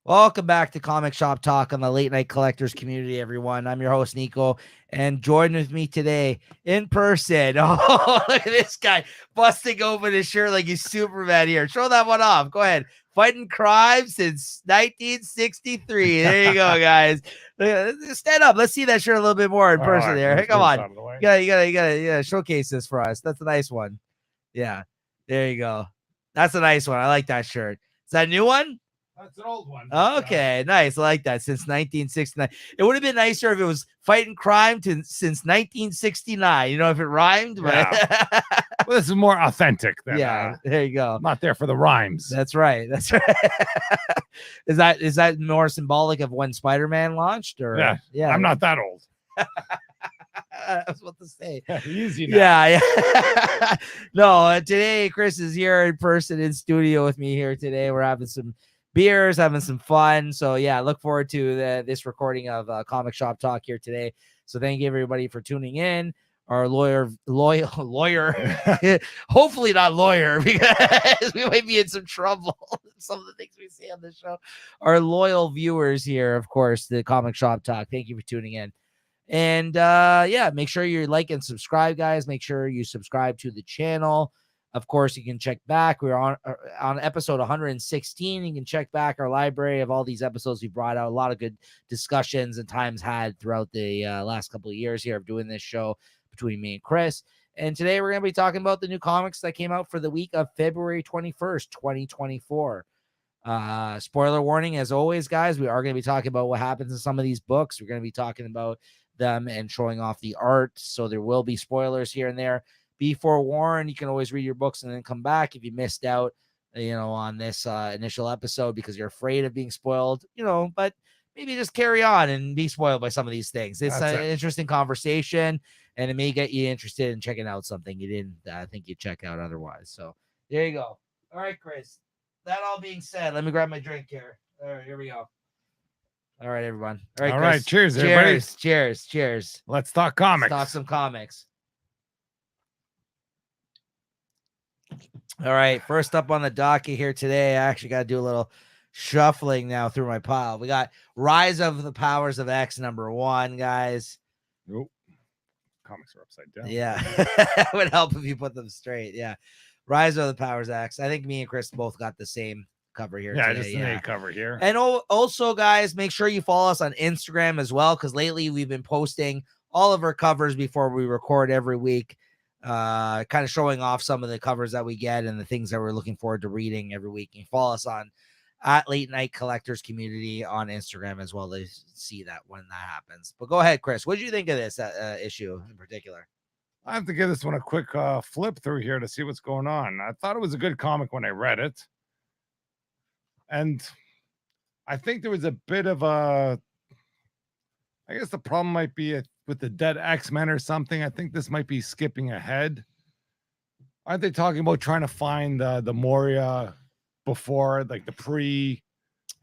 Welcome back to Comic Shop Talk on the Late Night Collectors community, everyone. I'm your host, Nico, and joined with me today in person. Oh, look at this guy busting open his shirt like he's Superman here. Show that one off. Go ahead. Fighting crime since 1963. There you go, guys. Stand up. Let's see that shirt a little bit more in person there. Hey, come on. You gotta showcase this for us. That's a nice one. Yeah. There you go. That's a nice one. I like that shirt. Is that a new one? That's an old one. Okay, nice. I like that. Since 1969. It would have been nicer if it was fighting crime since 1969. You know, if it rhymed, but Yeah. Well, this is more authentic than there you go. I'm not there for the rhymes. That's right. That's right. Is that more symbolic of when Spider-Man launched? Or yeah. I'm not that old. I was about to say. Easy now. Yeah. No, today Chris is here in person in studio with me here today. We're having some beers, having some fun. So yeah, look forward to this recording of Comic Shop Talk here today. So thank you everybody for tuning in. Our lawyer, hopefully not lawyer, because we might be in some trouble. Some of the things we say on the show. Our loyal viewers here, of course, the Comic Shop Talk. Thank you for tuning in. And make sure you like and subscribe, guys. Make sure you subscribe to the channel. Of course, you can check back. We're on episode 116. You can check back our library of all these episodes we brought out. A lot of good discussions and times had throughout the last couple of years here of doing this show between me and Chris. And today we're going to be talking about the new comics that came out for the week of February 21st, 2024. Spoiler warning, as always, guys, we are going to be talking about what happens in some of these books. We're going to be talking about them and showing off the art. So there will be spoilers here and there. Be forewarned, you can always read your books and then come back if you missed out, on this initial episode because you're afraid of being spoiled, but maybe just carry on and be spoiled by some of these things. It's an interesting conversation and it may get you interested in checking out something you didn't think you'd check out otherwise. So there you go. All right, Chris. That all being said, let me grab my drink here. All right, here we go. All right, everyone. All right, cheers, everybody. Cheers. Let's talk comics. Let's talk some comics. All right, first up on the docket here today, I actually got to do a little shuffling now through my pile. We got Rise of the Powers of X #1, guys. Nope. Comics are upside down. Yeah, it would help if you put them straight. Yeah, Rise of the Powers of X. I think me and Chris both got the same cover here. Yeah, today. just an A cover here. And also, guys, make sure you follow us on Instagram as well, because lately we've been posting all of our covers before we record every week. Kind of showing off some of the covers that we get and the things that we're looking forward to reading every week. You can follow us on at Late Night Collectors Community on Instagram as well to see that when that happens. But go ahead, Chris. What did you think of this issue in particular? I have to give this one a quick flip through here to see what's going on. I thought it was a good comic when I read it. And I think there was a bit of I guess the problem might be with the dead X-Men or something. I think this might be skipping ahead. Aren't they talking about trying to find the Moria before, like the pre?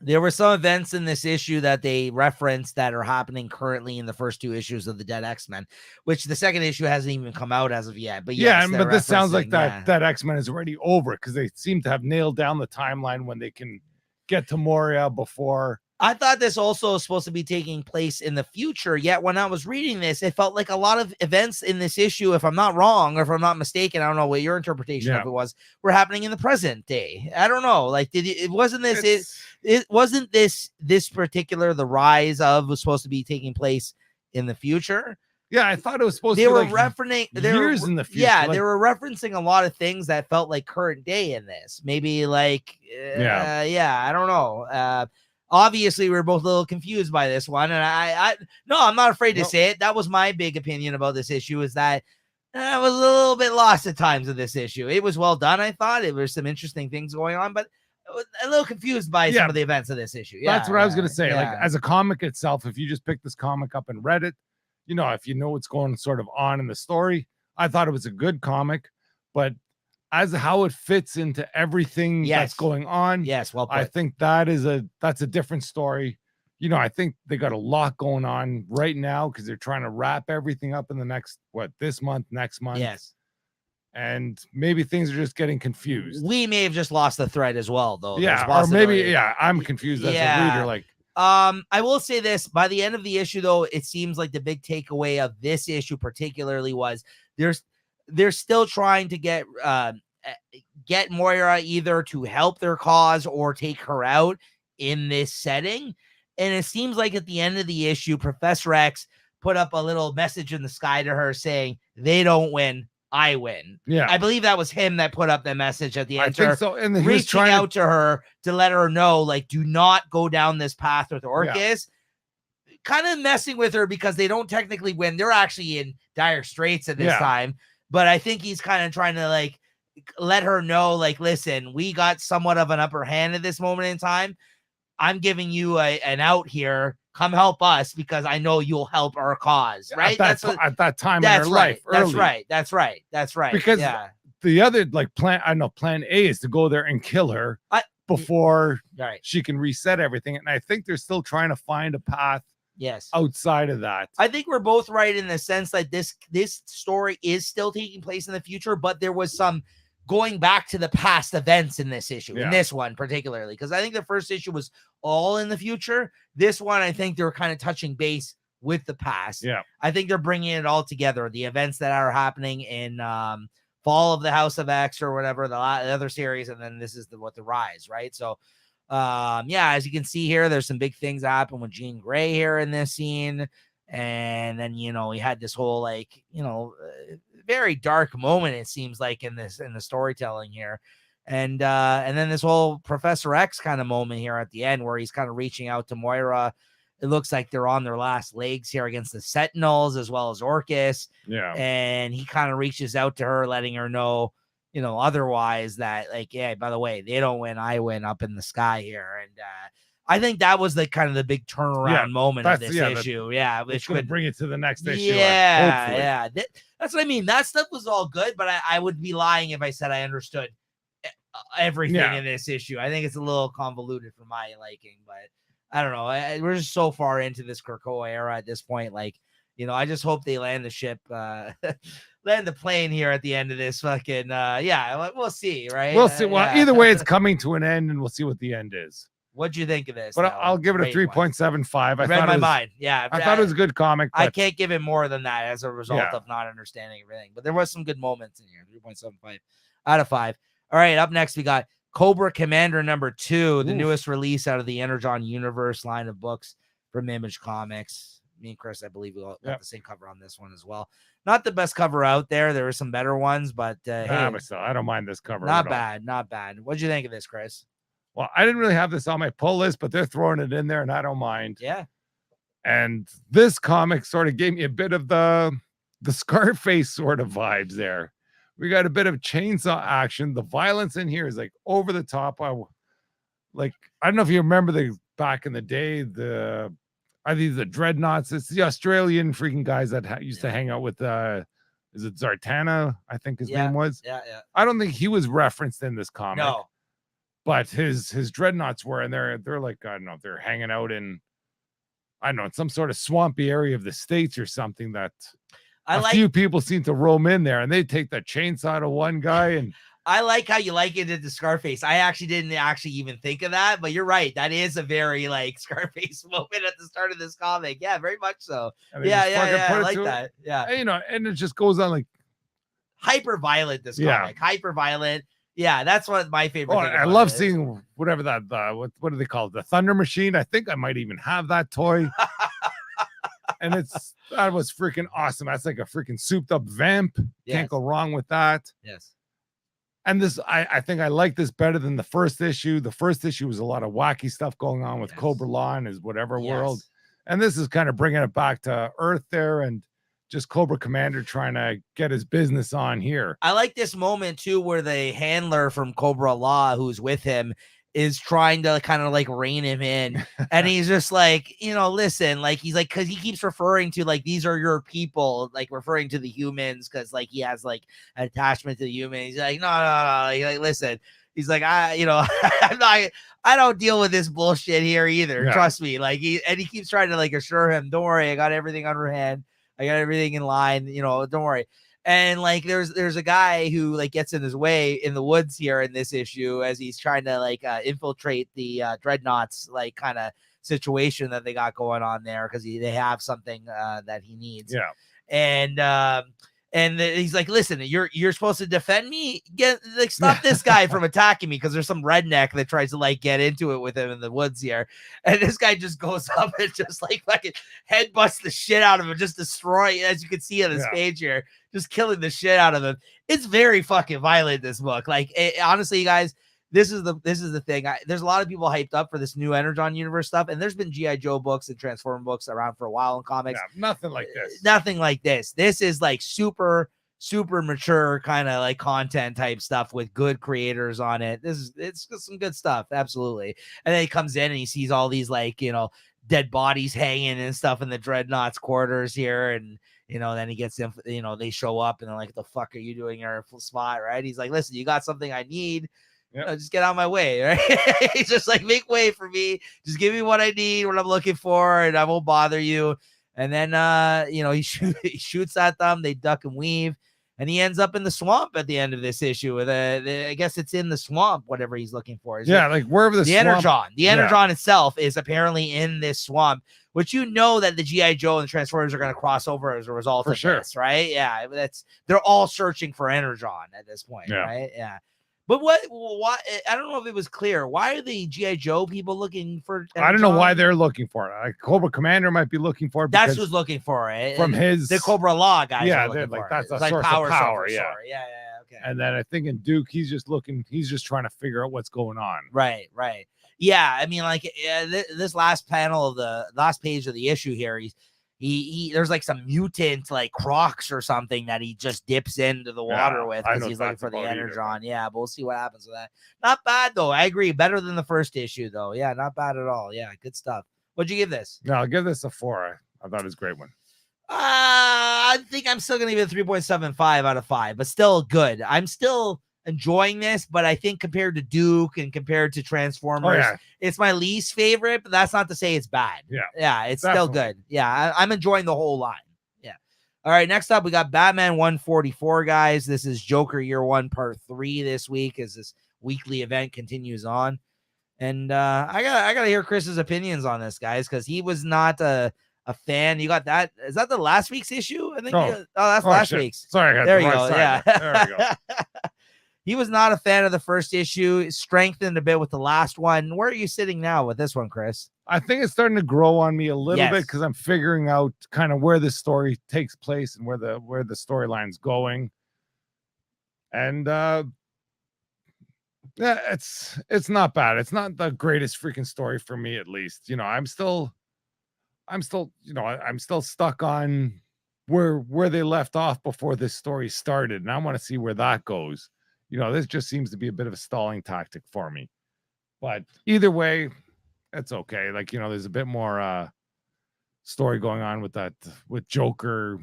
There were some events in this issue that they referenced that are happening currently in the first two issues of the Dead X-Men, which the second issue hasn't even come out as of yet. But yes, but this sounds like that X-Men is already over because they seem to have nailed down the timeline when they can get to Moria before. I thought this also was supposed to be taking place in the future, yet when I was reading this, it felt like a lot of events in this issue, if I'm not wrong, or if I'm not mistaken, I don't know what your interpretation of it was, were happening in the present day. I don't know. Like, it wasn't this particular, the rise of was supposed to be taking place in the future. Yeah, I thought it was supposed to be years in the future. Yeah, they were referencing a lot of things that felt like current day in this. Maybe like, I don't know. Obviously, we were both a little confused by this one, and I'm not afraid to say it. That was my big opinion about this issue, is that I was a little bit lost at times of this issue. It was well done, I thought. There were some interesting things going on, but I was a little confused by some of the events of this issue. That's what I was going to say. Yeah. Like, as a comic itself, if you just pick this comic up and read it, if you know what's going sort of on in the story, I thought it was a good comic, but as how it fits into everything that's going on. Yes, well put. I think that's a different story. I think they got a lot going on right now because they're trying to wrap everything up in the next, this month, next month. Yes. and maybe things are just getting confused. We may have just lost the thread as well, though. There's Yeah, a or maybe possibility. I'm confused as a Yeah. reader. Like, I will say this: by the end of the issue, though, it seems like the big takeaway of this issue, particularly, was they're still trying to get Moira either to help their cause or take her out in this setting. And it seems like at the end of the issue, Professor X put up a little message in the sky to her saying, "They don't win, I win." yeah, I believe that was him that put up the message at the I end. think so. And he's Reaching trying out to her to let her know, like, do not go down this path with Orcus. Kind of messing with her because they don't technically win. They're actually in dire straits at this time. But I think he's kind of trying to like let her know, like, listen, we got somewhat of an upper hand at this moment in time. I'm giving you an out here. Come help us because I know you'll help our cause, right? at that time in her life. That's early. That's right. Because the other plan A is to go there and kill her before she can reset everything. And I think they're still trying to find a path. Yes. Outside of that, I think we're both right in the sense that this story is still taking place in the future, but there was some going back to the past events in this issue, in this one particularly, because I think the first issue was all in the future. This one, I think they're kind of touching base with the past. Yeah, I think they're bringing it all together. The events that are happening in Fall of the House of X or whatever, the other series, and then this is the Rise, right? So, as you can see here, there's some big things that happen with Jean Grey here in this scene. And then, we had this whole very dark moment, it seems like, in the storytelling here. And then this whole Professor X kind of moment here at the end where he's kind of reaching out to Moira. It looks like they're on their last legs here against the Sentinels as well as Orcus. Yeah. And he kind of reaches out to her, letting her know, otherwise that, like, yeah, by the way, they don't win, I win up in the sky here. And I think that was the kind of the big turnaround moment of this issue. Which could bring it to the next issue. Yeah. That's what I mean. That stuff was all good, but I would be lying if I said I understood everything in this issue. I think it's a little convoluted for my liking, but I don't know. We're just so far into this Krakoa era at this point. Like, I just hope they land the ship, land the plane here at the end of this fucking, we'll see, right? We'll see. Well, either way, it's coming to an end, and we'll see what the end is. What'd you think of this? But I'll give it a 3.75. I read my mind. Yeah. I thought it was a good comic. I can't give it more than that as a result of not understanding everything. But there was some good moments in here. 3.75 out of 5. All right. Up next, we got Cobra Commander #2, the newest release out of the Energon Universe line of books from Image Comics. Me and Chris, I believe, we got the same cover on this one as well. Not the best cover out there. There are some better ones, but hey, I don't mind this cover. Not bad. What'd you think of this, Chris? Well, I didn't really have this on my pull list, but they're throwing it in there, and I don't mind. Yeah. And this comic sort of gave me a bit of the Scarface sort of vibes there. We got a bit of chainsaw action. The violence in here is like over the top. I don't know if you remember back in the day, are these the Dreadnoughts? It's the Australian freaking guys that used to hang out with is it Zartana? I think his name was. Yeah. I don't think he was referenced in this comic. No. But his Dreadnoughts were, and they're like, I don't know, they're hanging out in, I don't know, some sort of swampy area of the States or something that few people seem to roam in there, and they take the chainsaw to one guy. And I like how you like it into Scarface. I actually didn't even think of that, but you're right. That is a very like Scarface moment at the start of this comic. Yeah, very much so. Yeah. I like that. Yeah. And, and it just goes on like hyper violent. This comic, hyper violent. Yeah, that's one of my favorite. I love seeing whatever that what do they call it? The Thunder Machine. I think I might even have that toy. And that was freaking awesome. That's like a freaking souped up vamp. Can't go wrong with that. Yes. And this, I think I like this better than the first issue. The first issue was a lot of wacky stuff going on with Cobra Law and his whatever world. And this is kind of bringing it back to Earth there, and just Cobra Commander trying to get his business on here. I like this moment too, where the handler from Cobra Law, who's with him, is trying to kind of like rein him in. And he's just like, listen, like, he's like, cause he keeps referring to like, these are your people, like referring to the humans. Cause like, he has like an attachment to the human. He's like, no. Like, listen, he's like, I don't deal with this bullshit here either. Trust me. Like he keeps trying to like assure him, don't worry, I got everything under hand. I got everything in line, don't worry. And like there's a guy who like gets in his way in the woods here in this issue as he's trying to like infiltrate the dreadnoughts like kind of situation that they got going on there because they have something that he needs. Yeah. And he's like, listen, you're supposed to defend me. Stop this guy from attacking me because there's some redneck that tries to like get into it with him in the woods here. And this guy just goes up and just like fucking headbutts the shit out of him, just destroy, as you can see on this page here, just killing the shit out of him. It's very fucking violent, this book. Like honestly, you guys, this is the thing. There's a lot of people hyped up for this new Energon universe stuff, and there's been G.I. Joe books and Transformer books around for a while in comics. Yeah, nothing like this. Nothing like this. This is like super mature kind of like content type stuff with good creators on it. It's just some good stuff, absolutely. And then he comes in and he sees all these like dead bodies hanging and stuff in the Dreadnought's quarters here, and then he gets them. They show up and they're like, "The fuck are you doing here, spot?" Right? He's like, "Listen, you got something I need." Yep. Just get out of my way, right? He's just like, make way for me. Just give me what I need, what I'm looking for, and I won't bother you. And then, he shoots at them. They duck and weave, and he ends up in the swamp at the end of this issue. With I guess it's in the swamp, whatever he's looking for. Like wherever the swamp. Energon. The Energon itself is apparently in this swamp, which that the G.I. Joe and the Transformers are going to cross over as a result of this, right? Yeah, they're all searching for Energon at this point, right? Yeah. But why? I don't know if it was clear. Why are the G.I. Joe people looking for Energon? I don't know why they're looking for it. Like Cobra Commander might be looking for it. That's who's looking for it. From the Cobra Law guys. Yeah, they're like, that's a source of power. Yeah. Okay. And then I think in Duke, he's just trying to figure out what's going on. Right. Yeah. I mean, like this last panel of the last page of the issue here, he there's like some mutant like Crocs or something that he just dips into the water with because he's looking for the Energon. Yeah, but we'll see what happens with that. Not bad though. I agree. Better than the first issue though. Yeah, not bad at all. Yeah, good stuff. What'd you give this? No, I'll give this a 4. I thought it was a great one. I think I'm still gonna give it a 3.75 out of 5, but still good. I'm still enjoying this, but I think compared to Duke and compared to Transformers, it's my least favorite, but that's not to say it's bad. Yeah, it's definitely still good. Yeah, I'm enjoying the whole line. Yeah. All right, next up we got Batman 144, guys. This is Joker Year 1 Part 3 this week as this weekly event continues on. And I gotta hear Chris's opinions on this, guys, because he was not a fan. You got that? Is that the last week's issue? I think. That's last week's. Sorry, there you go. Yeah, there we go. He was not a fan of the first issue. It strengthened a bit with the last one. Where are you sitting now with this one, Chris? I think it's starting to grow on me a little bit because I'm figuring out kind of where this story takes place and where the storyline's going. And it's not bad. It's not the greatest freaking story for me, at least. I'm still stuck on where they left off before this story started, and I want to see where that goes. This just seems to be a bit of a stalling tactic for me. But either way, it's okay. Like, there's a bit more story going on with Joker,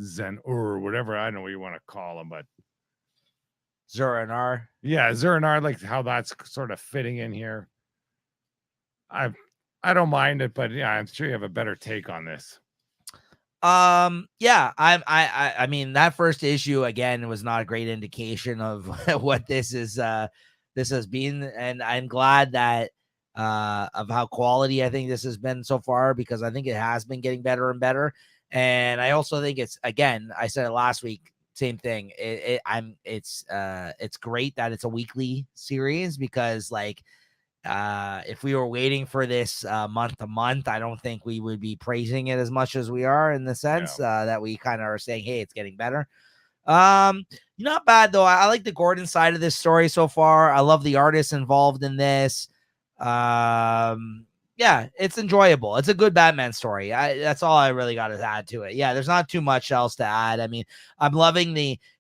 Zen-Ur, whatever, I don't know what you want to call him, but Zur-Anar. Yeah, Zur-Anar, like how that's sort of fitting in here. I don't mind it, but yeah, I'm sure you have a better take on this. Yeah, I mean that first issue again was not a great indication of what this has been, and I'm glad that of how quality I think this has been so far, because I think it has been getting better and better. And I also think it's, again, I said it last week, same thing. It's great that it's a weekly series, because like if we were waiting for this month to month, I don't think we would be praising it as much as we are, in the sense that we kind of are saying, hey, it's getting better. Not bad though. I like the Gordon side of this story so far. I love the artists involved in this. Yeah, it's enjoyable. It's a good Batman story. That's all I really got to add to it. Yeah, there's not too much else to add. I mean, I'm loving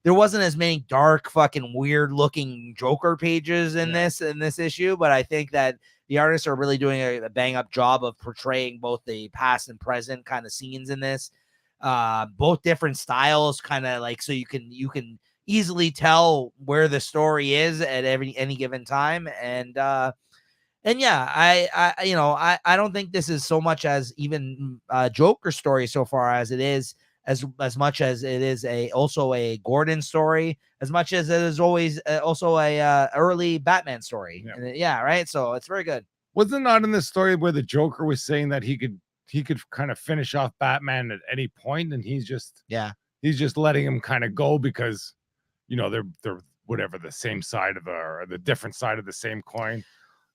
there wasn't as many dark, fucking weird looking Joker pages in this issue, but I think that the artists are really doing a bang up job of portraying both the past and present kind of scenes in this. Both different styles, kind of like, so you can easily tell where the story is at any given time. And yeah, I don't think this is so much as even Joker story so far as it is as much as it is also a Gordon story, as much as it is always also a early Batman story. Yeah. Right. So it's very good. Wasn't not in the story where the Joker was saying that he could kind of finish off Batman at any point, and he's just letting him kind of go because they're whatever, the same side of or the different side of the same coin.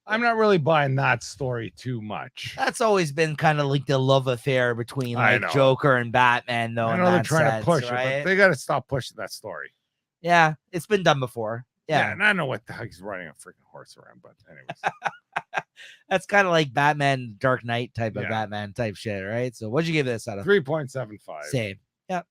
I'm not really buying that story too much. That's always been kind of like the love affair between like Joker and Batman, though. I know they're trying to push it, but they got to stop pushing that story. Yeah, it's been done before. Yeah, and I know what the heck he's riding a freaking horse around, but anyways. That's kind of like Batman Dark Knight type of Batman type shit, right? So what'd you give this out of? 3.75. Same. Yep.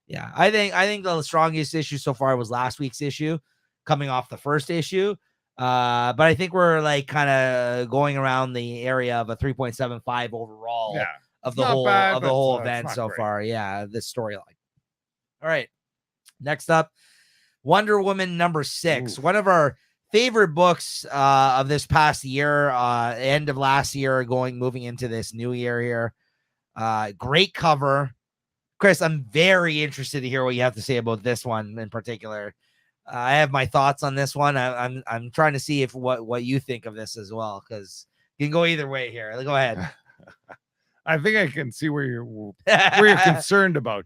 Yeah. I think the strongest issue so far was last week's issue, coming off the first issue. But I think we're like kind of going around the area of a 3.75 overall of the whole event so far. Yeah, this storyline. All right. Next up, Wonder Woman #6. One of our favorite books of this past year, end of last year, moving into this new year here. Great cover. Chris, I'm very interested to hear what you have to say about this one in particular. I have my thoughts on this one. I'm trying to see if what you think of this as well, because you can go either way here. Go ahead. I think I can see where you're concerned about.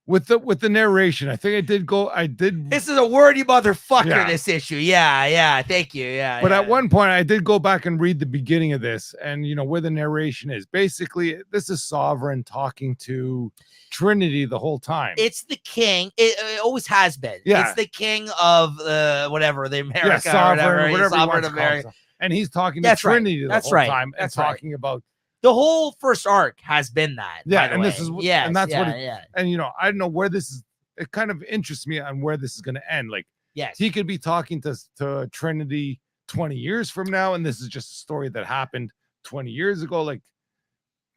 With the narration, I think I did. This is a wordy motherfucker, this issue. Yeah. Thank you. Yeah. But at one point, I did go back and read the beginning of this, and where the narration is. Basically, this is Sovereign talking to Trinity the whole time. It's the king. It always has been. Yeah. It's the king of whatever, the America, Sovereign, whatever Sovereign America. And he's talking to Trinity the whole time and talking about. The whole first arc has been that. And this is and that's what and I don't know where this is. It kind of interests me on where this is going to end. Like, he could be talking to Trinity 20 years from now, and this is just a story that happened 20 years ago. Like,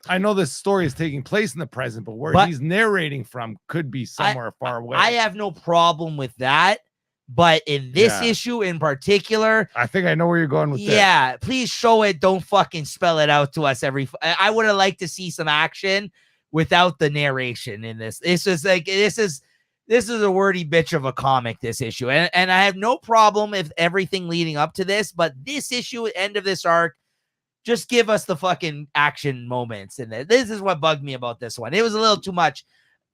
I know this story is taking place in the present, but where he's narrating from could be somewhere far away. I have no problem with that. But in this issue in particular, I think I know where you're going with this. Yeah, please show it. Don't fucking spell it out to us I would have liked to see some action without the narration in this. This is a wordy bitch of a comic, this issue. And I have no problem if everything leading up to this, but this issue, end of this arc, just give us the fucking action moments. And this is what bugged me about this one. It was a little too much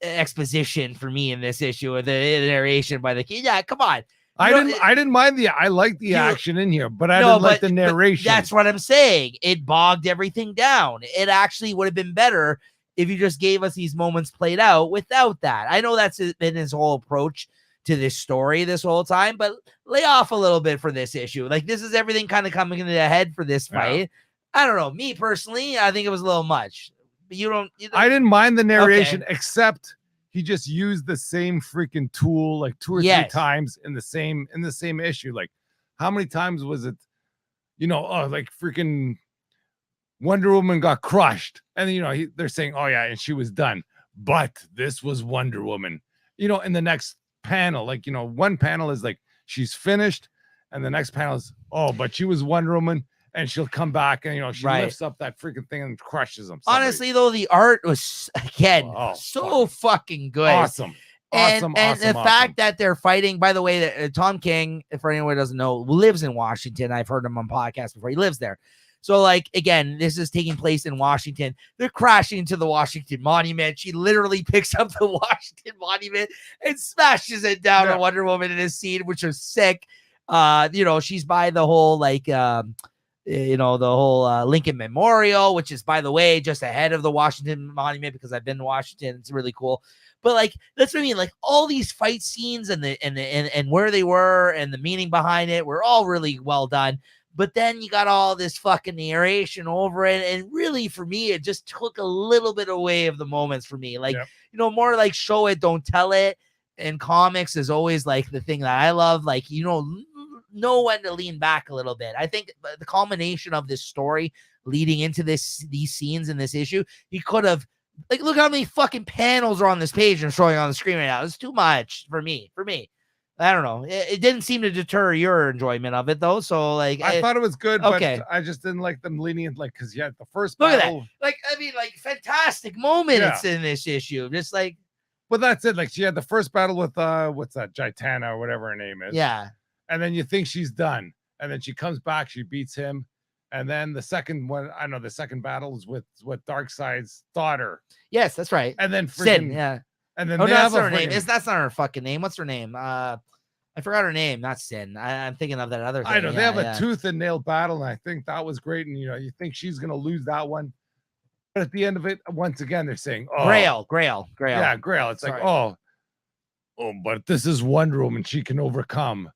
exposition for me in this issue with the narration by the kid. Yeah, come on. I didn't mind I like the action in here, but I didn't like the narration. That's what I'm saying. It bogged everything down. It actually would have been better if you just gave us these moments played out without that. I know that's been his whole approach to this story this whole time, but lay off a little bit for this issue. Like, this is everything kind of coming into the head for this fight. I don't know. Me personally, I think it was a little much. I didn't mind the narration, except he just used the same freaking tool like 2 or 3 times in the same issue. Like, how many times was it? Like freaking Wonder Woman got crushed, and they're saying, "Oh yeah," and she was done. But this was Wonder Woman. In the next panel, like one panel is like she's finished, and the next panel is but she was Wonder Woman. And she'll come back and, she lifts up that freaking thing and crushes them. Honestly, though, the art was, again, fucking good. Awesome. And the fact that they're fighting, by the way, that Tom King, for anyone who doesn't know, lives in Washington. I've heard him on podcasts before. He lives there. So, like, again, this is taking place in Washington. They're crashing into the Washington Monument. She literally picks up the Washington Monument and smashes it down on Wonder Woman in this scene, which was sick. She's by the whole, like, the whole Lincoln Memorial, which is, by the way, just ahead of the Washington Monument, because I've been to Washington. It's really cool. But like, that's what I mean. Like, all these fight scenes and where they were and the meaning behind it were all really well done. But then you got all this fucking narration over it. And really, for me, it just took a little bit away of the moments for me. Like, more like show it, don't tell it. And comics is always like the thing that I love. Like, know when to lean back a little bit. I think the culmination of this story leading into these scenes in this issue, he could have, like, look how many fucking panels are on this page and showing on the screen right now. It's too much for me. I don't know. It didn't seem to deter your enjoyment of it, though. So, like, I thought it was good, but I just didn't like them leaning in, like, because the first look at that. Like, mean, like fantastic moments in this issue. Just like, but that's it. Like she had the first battle with what's that, Gitana or whatever her name is. yeah, And then you think she's done, and then she comes back, she beats him, and then the second one, I know the second battle is with Darkseid's daughter. yes, that's right. And then Sin, yeah. and then Oh, they no, have that's not a her name. friggin- That's not her fucking name. What's her name? I forgot her name. Not Sin. I'm thinking of that other thing. I know they Yeah, have a yeah. tooth and nail battle, and I think that was great. And you think she's gonna lose that one, but at the end of it, once again, they're saying, "Oh, Grail. yeah, Grail." It's Sorry. like, oh, but this is Wonder Woman. She can overcome,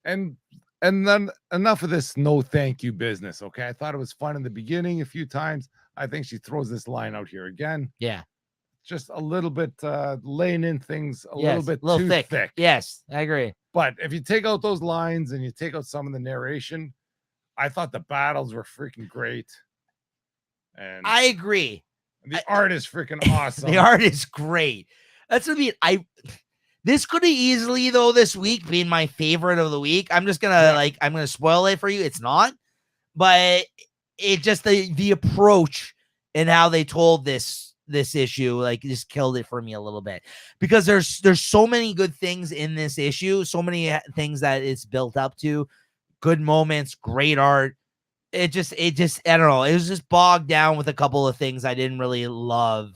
and then enough of this no thank you business. Okay, I thought it was fun in the beginning a few times. I think she throws this line out here again. Yeah. Just a little bit laying in things a little bit too thick. Yes, I agree. But if you take out those lines and you take out some of the narration, I thought the battles were freaking great. And I agree. the art is freaking awesome. The art is great. That's what I mean. This could have easily, though, this week been my favorite of the week. I'm just gonna I'm gonna spoil it for you. It's not, but it just the approach and how they told this issue just killed it for me a little bit, because there's so many good things in this issue, so many things that it's built up to, good moments, great art. It just I don't know, it was just bogged down with a couple of things I didn't really love.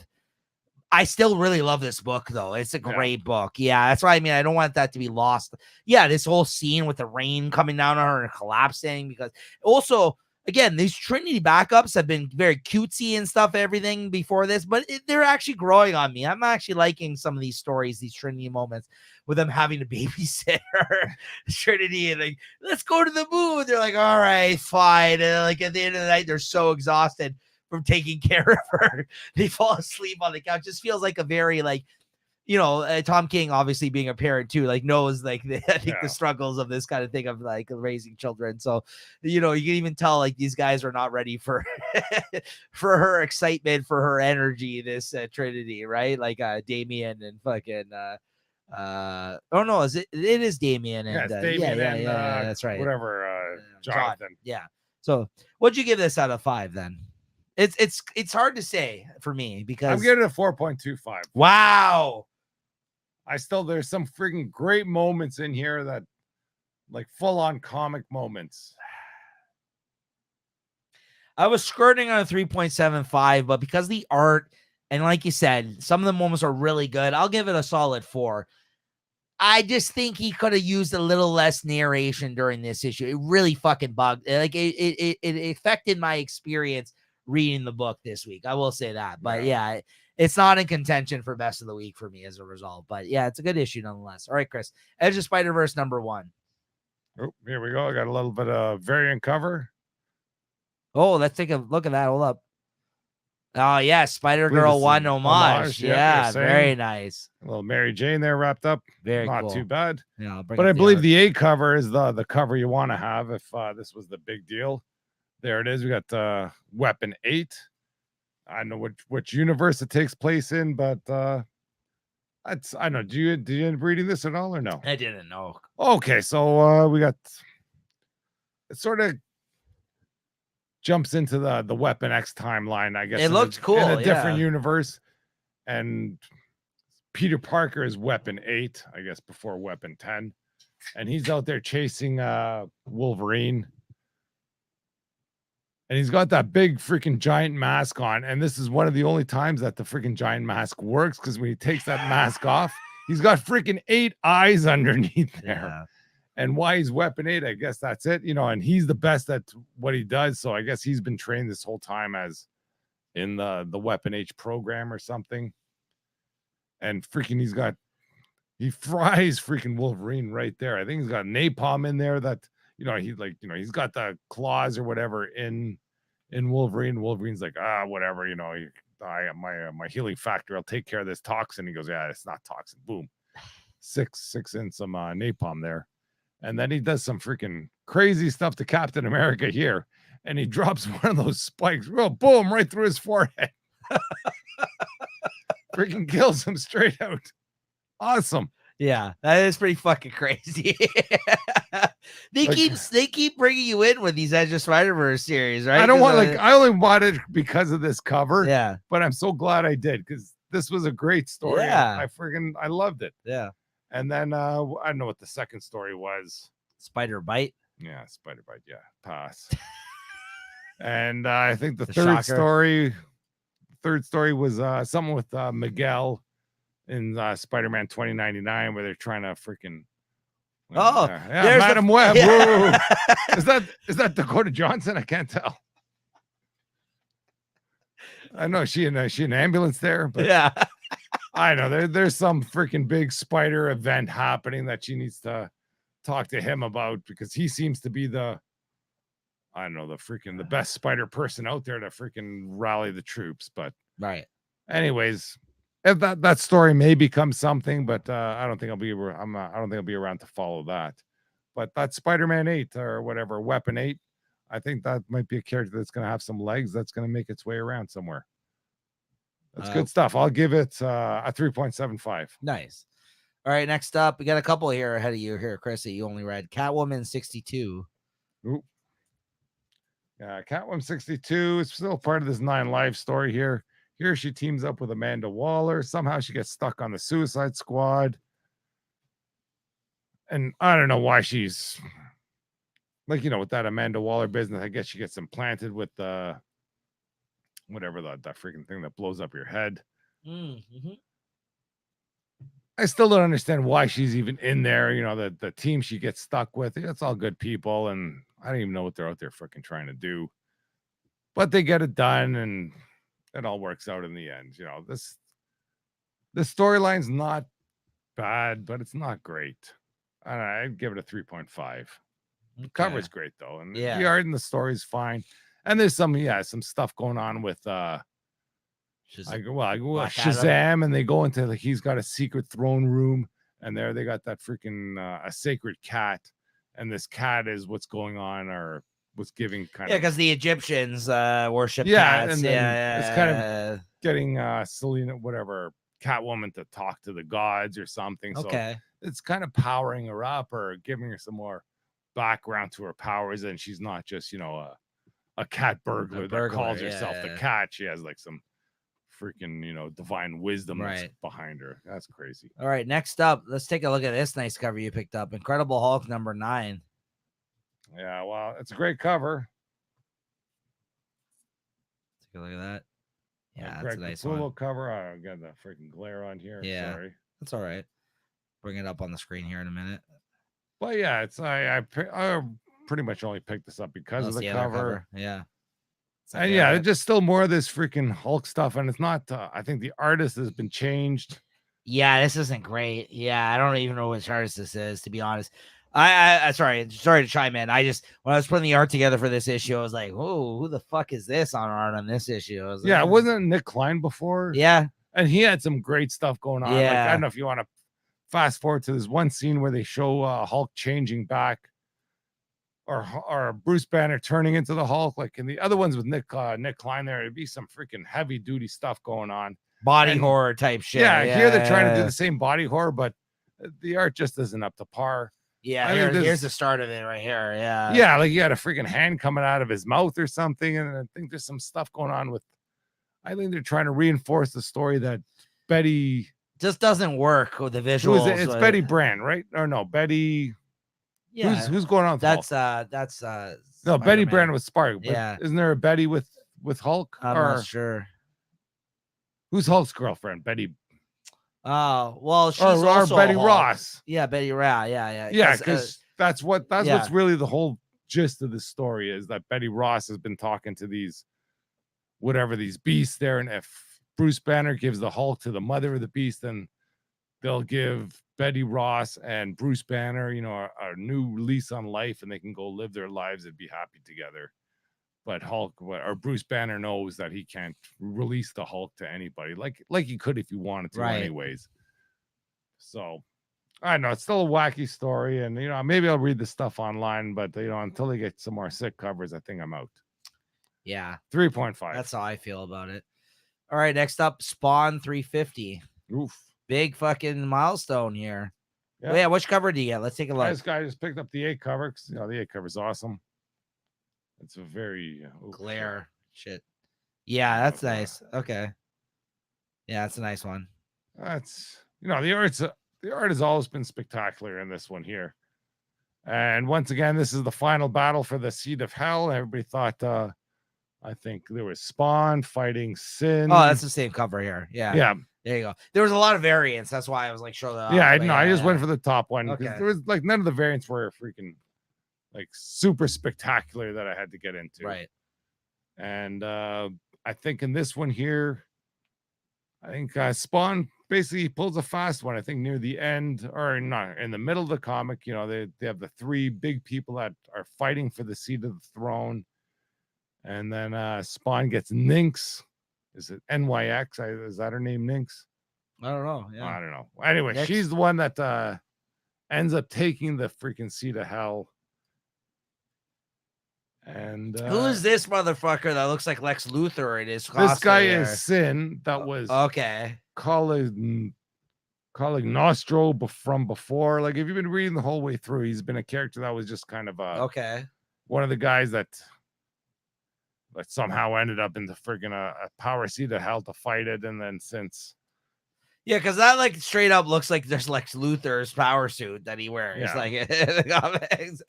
I still really love this book, though. It's a great book. Yeah, that's why I mean, I don't want that to be lost. Yeah, this whole scene with the rain coming down on her and collapsing, because also, again, these Trinity backups have been very cutesy and stuff, everything before this, but they're actually growing on me. I'm actually liking some of these stories, these Trinity moments, with them having to babysit her, Trinity, and let's go to the moon. They're like, all right, fine. And at the end of the night, they're so exhausted from taking care of her, they fall asleep on the couch. Just feels like a very Tom King, obviously being a parent too, knows I think the struggles of this kind of thing of raising children. So you can even tell these guys are not ready for for her excitement, for her energy. This Trinity, right? Damien and fucking oh no, it is Damien and Damien and that's right. Whatever, Jonathan. Yeah. So what'd you give this out of 5 then? It's hard to say for me, because I'm giving it a 4.25. Wow. There's some freaking great moments in here that full on comic moments. I was skirting on a 3.75, but because the art and like you said, some of the moments are really good, I'll give it a solid 4. I just think he could have used a little less narration during this issue. It really fucking bugged. It affected my experience reading the book this week. I will say that. But yeah, it's not in contention for best of the week for me as a result. But yeah, it's a good issue nonetheless. All right, Chris. Edge of Spider-Verse #1. Oh, here we go. I got a little bit of variant cover. Oh, let's take a look at that. Hold up. Oh, yeah. Spider-Girl 1 homage. Yeah, very nice. A little Mary Jane there wrapped up. Very not cool. too bad. Yeah, but I believe the A cover is the cover you want to have if this was the big deal. There it is. We got Weapon 8. I don't know which universe it takes place in, but I don't know. Did you end up reading this at all or no? I didn't know. Okay, so we got it sort of jumps into the Weapon X timeline, I guess. It looks cool in a different universe, and Peter Parker is Weapon 8, I guess, before Weapon 10, and he's out there chasing Wolverine. And he's got that big freaking giant mask on. And this is one of the only times that the freaking giant mask works, because when he takes that mask off, he's got freaking 8 eyes underneath there. Yeah. And why he's Weapon 8, I guess that's it. And he's the best at what he does. So I guess he's been trained this whole time as in the Weapon H program or something. And freaking he fries freaking Wolverine right there. I think he's got napalm in there that he's got the claws or whatever in Wolverine. Wolverine's like, whatever, my healing factor, I'll take care of this toxin. He goes, yeah, it's not toxin. Boom. Six in some napalm there. And then he does some freaking crazy stuff to Captain America here. And he drops one of those spikes, boom, right through his forehead. Freaking kills him straight out. Awesome. Yeah, that is pretty fucking crazy. They Like, keep bringing you in with these Edge of Spider-Verse series, right? I don't 'Cause want like I only bought it because of this cover, yeah, but I'm so glad I did because this was a great story. And Yeah. I loved it. yeah. And then I don't know what the second story was. Spider Bite. Yeah, Spider Bite. Yeah, pass. And I think the The third shocker. story was something with Miguel in Spider-Man 2099 where they're trying to freaking Oh, yeah, there's Madam the, Web. yeah. Woo. Is that Dakota Johnson? I can't tell. I know she in an ambulance there, but yeah. I know there's some freaking big spider event happening that she needs to talk to him about because he seems to be the I don't know the best spider person out there to freaking rally the troops. But Right. anyways, if that story may become something, but I don't think I'll be I don't think I'll be around to follow that. But that Spider-Man 8 or whatever, Weapon 8, I think that might be a character that's going to have some legs that's going to make its way around somewhere. That's good stuff. I'll give it a 3.75. Nice. All right, next up, we got a couple here ahead of you here, Chris, that you only read. Catwoman 62. Ooh. Yeah, Catwoman 62 is still part of this 9 Live story here. Here she teams up with Amanda Waller. Somehow she gets stuck on the Suicide Squad. And I don't know why she's like, with that Amanda Waller business. I guess she gets implanted with whatever that freaking thing that blows up your head. Mm-hmm. I still don't understand why she's even in there. The team she gets stuck with, it's all good people. And I don't even know what they're out there freaking trying to do. But they get it done and it all works out in the end. The storyline's not bad, but it's not great. I'd give it a 3.5. The cover's great though, and the art and the story's fine. And there's some stuff going on with Shazam, and they go into he's got a secret throne room, and there they got that freaking a sacred cat, and this cat is what's going on or what's giving kind of because the Egyptians worship cats. and then it's kind of getting Selena whatever Catwoman to talk to the gods or something. Okay. So it's kind of powering her up or giving her some more background to her powers, and she's not just a cat burglar that calls herself the cat. She has like some freaking divine wisdom that's behind her. That's crazy. All right, next up, let's take a look at this nice cover you picked up. Incredible Hulk number 9. Yeah, well, it's a great cover. Take a look at that. Yeah, that's a nice one. Cover. I got the freaking glare on here. Yeah, sorry. That's all right. Bring it up on the screen here in a minute. But yeah, it's I pretty much only picked this up because of the cover. Yeah. And yeah, it's just still more of this freaking Hulk stuff, and it's not. I think the artist has been changed. Yeah, this isn't great. Yeah, I don't even know which artist this is, to be honest. I sorry to chime in. When I was putting the art together for this issue, I was like, "Whoa, who the fuck is this on art on this issue?" Yeah, wasn't Nick Klein before? Yeah, and he had some great stuff going on. Yeah, I don't know if you want to fast forward to this one scene where they show Hulk changing back. Or Bruce Banner turning into the Hulk, like in the other ones with Nick Klein, there it'd be some freaking heavy duty stuff going on, body horror type shit. Yeah, here they're trying to do the same body horror, but the art just isn't up to par. Yeah, here's the start of it right here. Yeah, like you had a freaking hand coming out of his mouth or something, and I think there's some stuff going on with. I think they're trying to reinforce the story that Betty just doesn't work with the visuals. It's Betty Brand, right? Or no, Betty. Yeah, who's going on with that's Hulk? No, Spider-Man. Betty Brand with Spark. Yeah, isn't there a Betty with Hulk? I'm not sure. Who's Hulk's girlfriend? Betty. Oh, well, she's also Betty Ross. Yeah, Betty Ross. Yeah. Yeah, because that's what's really the whole gist of the story is that Betty Ross has been talking to these beasts there, and if Bruce Banner gives the Hulk to the mother of the beast, then they'll give Betty Ross and Bruce Banner, a new lease on life, and they can go live their lives and be happy together. But Hulk or Bruce Banner knows that he can't release the Hulk to anybody, like he could if he wanted to, anyways. So I don't know, it's still a wacky story, and maybe I'll read the stuff online, but until they get some more sick covers, I think I'm out. Yeah, 3.5. That's how I feel about it. All right, next up, Spawn 350. Oof. Big fucking milestone here. Oh, yeah, which cover do you get? Let's take a look. This guy just picked up the 8 cover because the 8 cover is awesome. It's a very glare shit. Yeah, that's nice. Okay. Yeah, that's a nice one. That's the art has always been spectacular in this one here. And once again, this is the final battle for the Seed of Hell. Everybody thought I think there was Spawn fighting Sin. Oh, that's the same cover here. Yeah. Yeah. There you go. There was a lot of variants. That's why I was like, show that. Yeah, I just went for the top one because Okay. there was like none of the variants were freaking like super spectacular that I had to get into. Right. And I think in this one here, I think Spawn basically pulls a fast one. I think near the end, or not in the middle of the comic, they have the 3 big people that are fighting for the seat of the throne. And then Spawn gets Nyx. Is it NYX? Is that her name, Nyx? I don't know. Yeah. I don't know. Anyway, Nyx. she's the one that ends up taking the freaking seat of hell. And who is this motherfucker that looks like Lex Luthor in his costume? This guy is Sin. That was okay. Calling Nostro from before. Like, if you've been reading the whole way through, he's been a character that was just kind of okay, one of the guys that somehow ended up in the friggin' a power seat of hell to fight it, and then since. Yeah, because that like straight up looks like just Lex Luthor's power suit that he wears, like in the comics.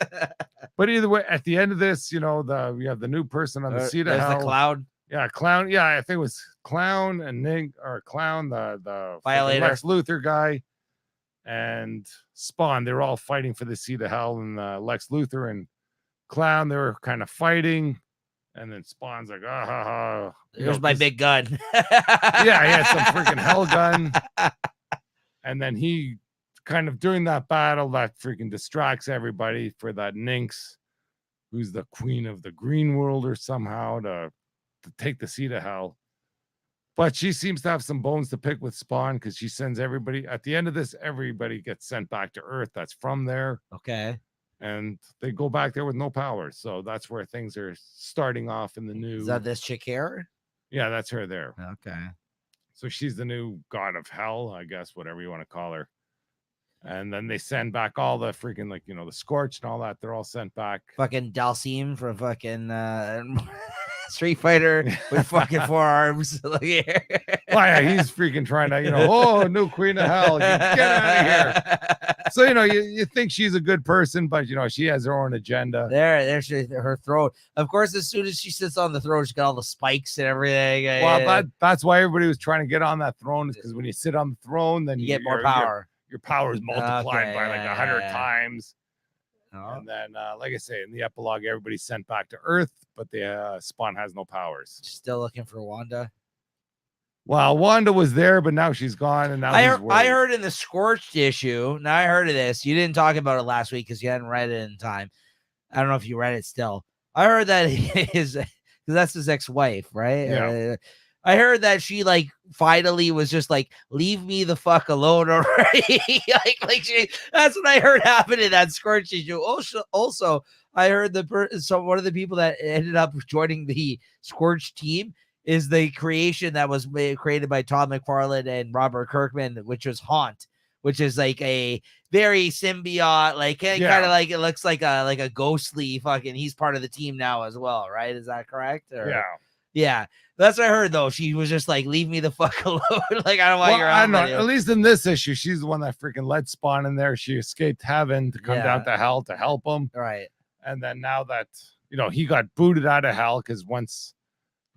But either way, at the end of this, we have the new person on the seat of hell. The Clown. Yeah, Clown. Yeah, I think it was Clown and Nick, or Clown, the Violator, Lex Luthor guy, and Spawn. They were all fighting for the seat of hell, and Lex Luthor and Clown, they were kind of fighting. And then Spawn's like, here's my big gun. Yeah, he had some freaking hell gun. And then he kind of during that battle that freaking distracts everybody for that Nyx, who's the queen of the green world or somehow to take the seat of hell. But she seems to have some bones to pick with Spawn because she sends everybody at the end of this, everybody gets sent back to Earth that's from there. Okay. And they go back there with no powers. So that's where things are starting off in the new. Is that this chick here? Yeah, that's her there. Okay. So she's the new god of hell, I guess, whatever you want to call her. And then they send back all the freaking, like, the Scorch and all that. They're all sent back. Fucking Dalsim from fucking Street Fighter with fucking 4 arms. Look here. Well, yeah, he's freaking trying to, new queen of hell. Get out of here. So, you think she's a good person, but, she has her own agenda. There's her throne. Of course, as soon as she sits on the throne, she's got all the spikes and everything. Well, that's why everybody was trying to get on that throne, is because when you sit on the throne, then you get more power. Your power is multiplied by like 100 times. Oh. And then, like I say, in the epilogue, everybody's sent back to Earth, but the Spawn has no powers. Still looking for Wanda. Well, Wanda was there, but now she's gone. And now I heard in the Scorched issue. Now I heard of this. You didn't talk about it last week because you hadn't read it in time. I don't know if you read it still. I heard that because that's his ex-wife, right? Yeah. I heard that she like finally was just like, leave me the fuck alone already. That's what I heard happen in that Scorched issue. Also, I heard one of the people that ended up joining the Scorched team is the creation that was created by Todd McFarlane and Robert Kirkman, which was Haunt, which is like a very symbiote, kind of like it looks like a ghostly fucking. He's part of the team now as well, right? Is that correct? Yeah. That's what I heard though. She was just like, leave me the fuck alone. Like, I don't want your. I don't know. At least in this issue, she's the one that freaking led Spawn in there. She escaped heaven to come down to hell to help him. Right. And then now that he got booted out of hell because once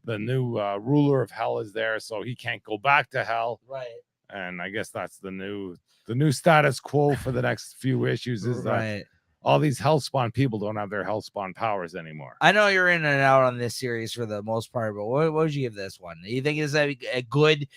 the new ruler of hell is there, so he can't go back to hell. Right. And I guess that's the new status quo for the next few issues is that all these Hellspawn people don't have their Hellspawn powers anymore. I know you're in and out on this series for the most part, but what would you give this one? Do you think it's a good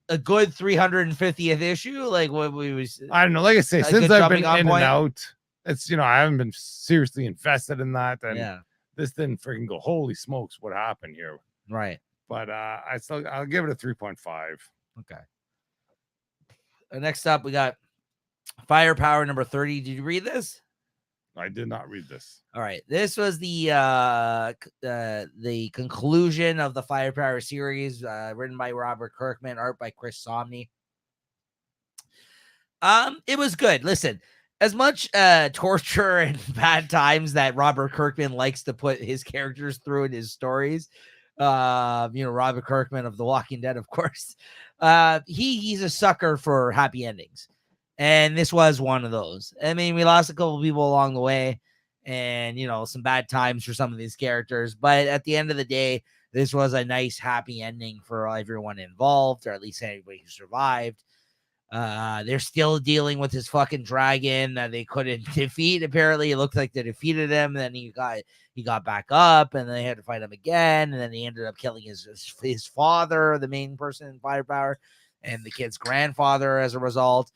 350th issue? Like what we was? I don't know. Like I say, since I've been in and out, it's I haven't been seriously invested in that, and this didn't freaking go. Holy smokes, what happened here? Right. But I'll give it a 3.5. Okay. Next up, we got Firepower number 30. Did you read this? I did not read this. All right. This was the conclusion of the Firepower series, written by Robert Kirkman, art by Chris Samnee. It was good. Listen, as much torture and bad times that Robert Kirkman likes to put his characters through in his stories, Robert Kirkman of The Walking Dead, of course, he's a sucker for happy endings, and this was one of those. I mean, we lost a couple people along the way, and some bad times for some of these characters, but at the end of the day, this was a nice happy ending for everyone involved, or at least anybody who survived. They're still dealing with his fucking dragon that they couldn't defeat. Apparently, it looked like they defeated him. Then he got back up, and they had to fight him again. And then he ended up killing his father, the main person in Firepower, and the kid's grandfather as a result.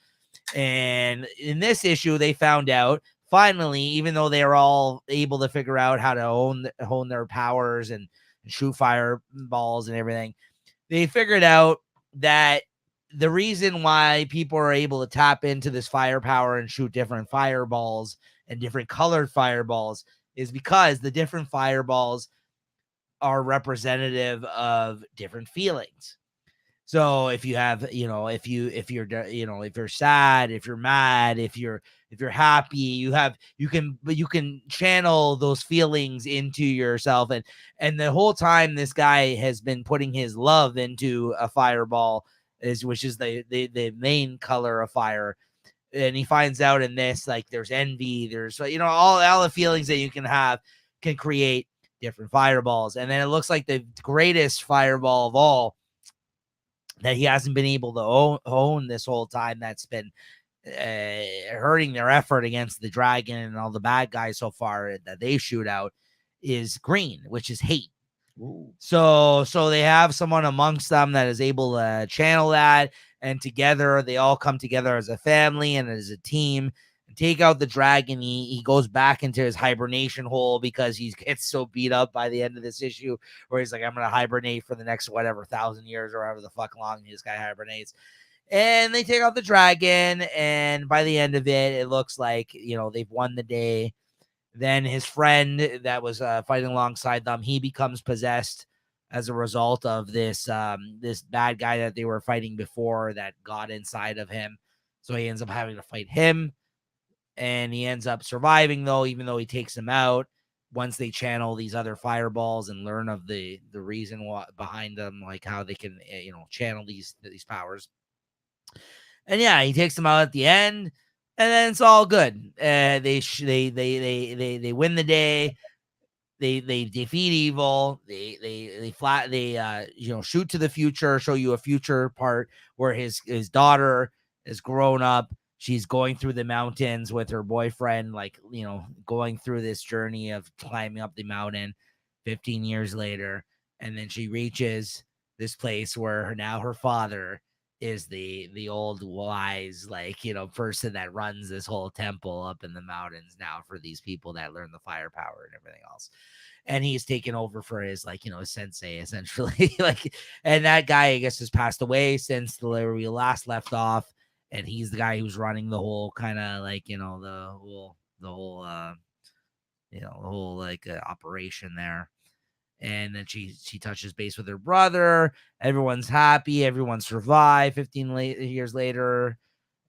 And in this issue, they found out finally, even though they were all able to figure out how to hone their powers and shoot fireballs and everything, they figured out that the reason why people are able to tap into this firepower and shoot different fireballs and different colored fireballs is because the different fireballs are representative of different feelings. So if you have, if you're sad, if you're mad, if you're happy, you can channel those feelings into yourself. And the whole time this guy has been putting his love into a fireball, which is the main color of fire. And he finds out in this, like, there's envy, there's, all the feelings that you can have can create different fireballs. And then it looks like the greatest fireball of all that he hasn't been able to own this whole time, that's been hurting their effort against the dragon and all the bad guys so far that they shoot out, is green, which is hate. Ooh. So they have someone amongst them that is able to channel that, and together they all come together as a family and as a team and take out the dragon. He goes back into his hibernation hole because he gets so beat up by the end of this issue, where he's like, I'm gonna hibernate for the next 1,000 years or however the fuck long this guy hibernates. And they take out the dragon, and by the end of it, it looks like they've won the day. Then his friend that was fighting alongside them, he becomes possessed as a result of this bad guy that they were fighting before that got inside of him. So he ends up having to fight him, and he ends up surviving, though, even though he takes him out. Once they channel these other fireballs and learn of the reason behind them, like how they can channel these powers. And yeah, he takes them out at the end. And then it's all good. They win the day. They defeat evil. They shoot to the future, show you a future part where his daughter is grown up. She's going through the mountains with her boyfriend, going through this journey of climbing up the mountain 15 years later. And then she reaches this place where her father is the old wise person that runs this whole temple up in the mountains now for these people that learn the firepower and everything else. And he's taken over for his his sensei, essentially. And that guy, I guess, has passed away since where we last left off. And he's the guy who's running the whole kind of the whole operation there. And then she touches base with her brother. Everyone's happy. Everyone survived 15 years later.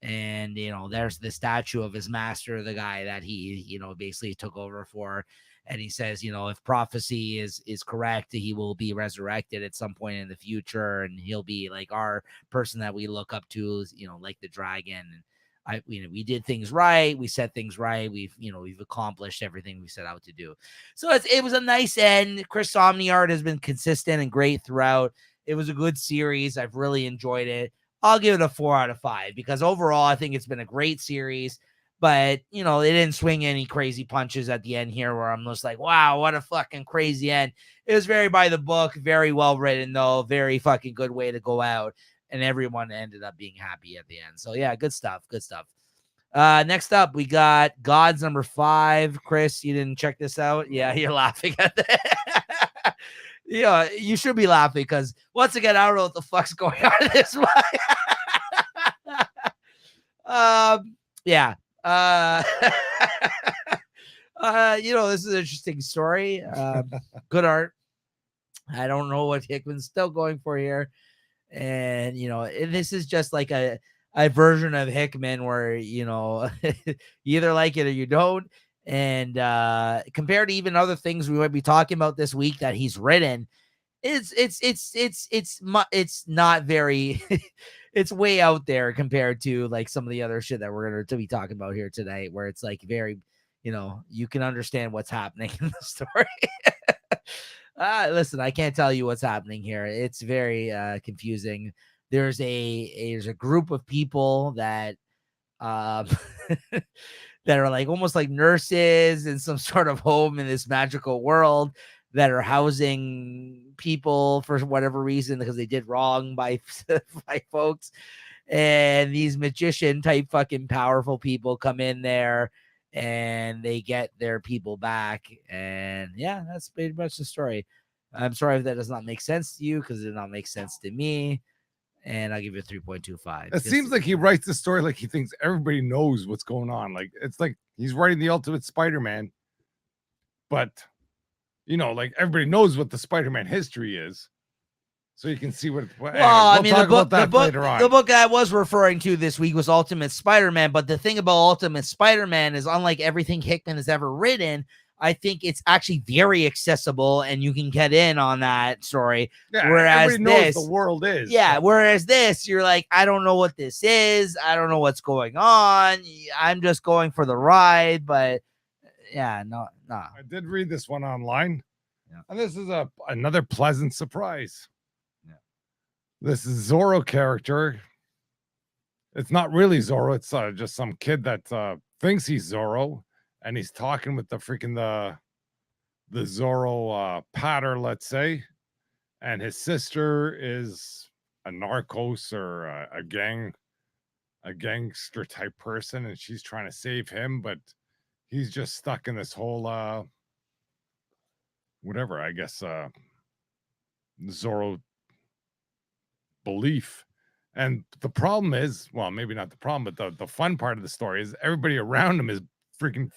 And, there's the statue of his master, the guy that he, basically took over for. And he says, if prophecy is correct, he will be resurrected at some point in the future. And he'll be like our person that we look up to, like the dragon. And we did things right. We set things right. We've accomplished everything we set out to do. So it was a nice end. Chris Samnee art has been consistent and great throughout. It was a good series. I've really enjoyed it. I'll give it a 4 out of 5 because overall I think it's been a great series. But they didn't swing any crazy punches at the end here where I'm just like, wow, what a fucking crazy end. It was very by the book, very well written though, very fucking good way to go out. And everyone ended up being happy at the end. So yeah, good stuff. Good stuff. Next up, we got Gods number 5. Chris, you didn't check this out? Yeah, you're laughing at that. Yeah, you should be laughing because once again, I don't know what the fuck's going on in this one. Yeah. This is an interesting story. Good art. I don't know what Hickman's still going for here. And, this is just like a a version of Hickman where, you know, you either like it or you don't. And compared to even other things we might be talking about this week that he's written, it's not very it's way out there compared to like some of the other shit that we're going to be talking about here today, where it's like very, you know, you can understand what's happening in the story. Listen, I can't tell you what's happening here. It's very confusing. There's a group of people that um that are like almost like nurses in some sort of home in this magical world that are housing people for whatever reason because they did wrong by by folks. And these magician type fucking powerful people come in there and they get their people back. And yeah, that's pretty much the story. I'm sorry if that does not make sense to you, because it did not make sense to me. And I'll give you a 3.25. It seems like he writes the story like he thinks everybody knows what's going on. Like it's like he's writing the Ultimate Spider-Man, but you know, like everybody knows what the Spider-Man history is, so you can see what. Well, I mean, the book I was referring to this week was Ultimate Spider-Man. But the thing about Ultimate Spider-Man is, unlike everything Hickman has ever written, I think it's actually very accessible, and you can get in on that story. Yeah, whereas knows the world is. Yeah, whereas this, you're like, I don't know what this is. I don't know what's going on. I'm just going for the ride. But yeah, no. I did read this one online, yeah. And this is another pleasant surprise. Yeah. This is Zorro character. It's not really Zorro. It's just some kid that thinks he's Zorro, and he's talking with the freaking the Zorro patter, let's say, and his sister is a narcos or a gangster type person, and she's trying to save him, but he's just stuck in this whole whatever, I guess Zorro belief. And the problem is, well, maybe not the problem, but the fun part of the story is everybody around him is freaking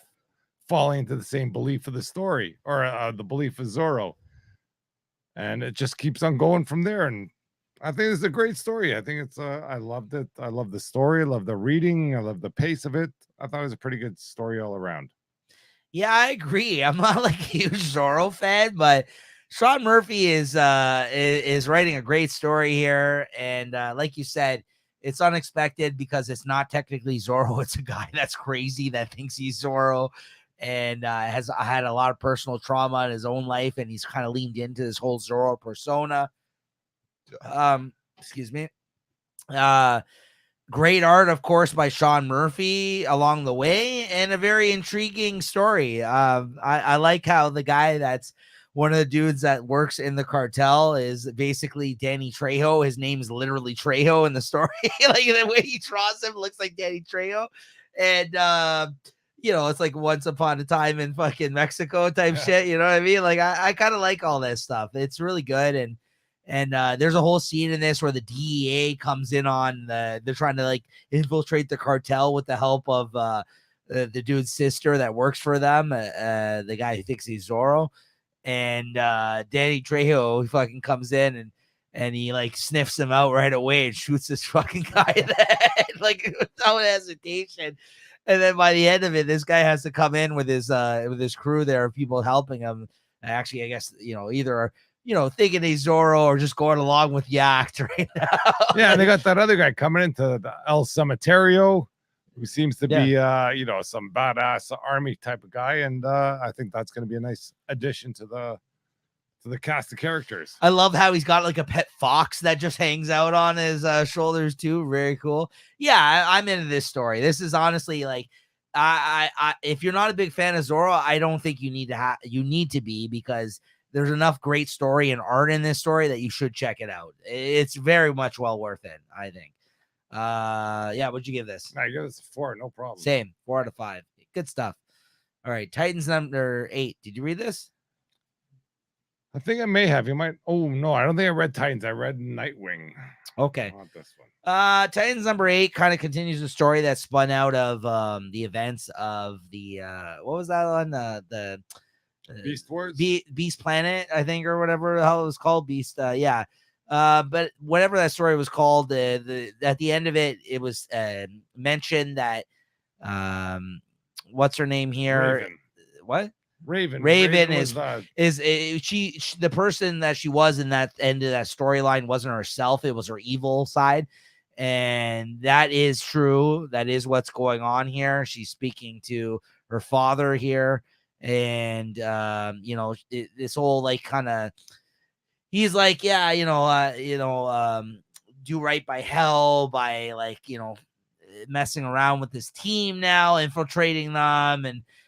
falling into the same belief of the story, or the belief of Zorro. And it just keeps on going from there. And I think it's a great story. I think it's I loved it. I love the story. I love the reading. I love the pace of it. I thought it was a pretty good story all around. Yeah, I agree. I'm not like a huge Zorro fan, but Sean Murphy is writing a great story here. And like you said, it's unexpected because it's not technically Zorro. It's a guy that's crazy that thinks he's Zorro, and has had a lot of personal trauma in his own life, and he's kind of leaned into this whole Zorro persona. Excuse me. Great art, of course, by Sean Murphy along the way, and a very intriguing story. I like how the guy that's one of the dudes that works in the cartel is basically Danny Trejo. His name is literally Trejo in the story. Like the way he draws him looks like Danny Trejo. And you know, it's like Once Upon a Time in fucking Mexico type shit. You know what I mean? Like I kind of like all this stuff. It's really good. And there's a whole scene in this where the DEA comes in on they're trying to like infiltrate the cartel with the help of the dude's sister that works for them, the guy who thinks he's Zorro. And Danny Trejo fucking comes in and he like sniffs him out right away and shoots this fucking guy in the head, like without hesitation. And then by the end of it, this guy has to come in with his crew there, people helping him. Actually, I guess, you know, either thinking he's Zorro or just going along with the act right now. Yeah, and they got that other guy coming into the El Cementerio, who seems to be, some badass army type of guy. And I think that's going to be a nice addition to the cast of characters. I love how he's got like a pet fox that just hangs out on his shoulders too. Very cool. Yeah, I'm into this story. This is honestly like, I if you're not a big fan of Zorro, I don't think you need to be, because there's enough great story and art in this story that you should check it out. It's very much well worth it, I think. Yeah, what'd you give this? I give this a 4, no problem. Same, 4 out of 5. Good stuff. All right, Titans number 8. Did you read this? I think I may have. You might. Oh no, I don't think I read Titans. I read Nightwing. Okay. Not this one. Titans number 8 kind of continues the story that spun out of the events of the what was that on the Beast Wars? Beast Planet, I think, or whatever the hell it was called. Beast, yeah. But whatever that story was called, at the end of it, it was mentioned that what's her name here? Raven. What? Raven. Raven was is she the person that she was in that end of that storyline wasn't herself, it was her evil side. And that is true. That is what's going on here. She's speaking to her father here. And this whole like kind of he's like, yeah, do right by hell by like, messing around with this team now, infiltrating them,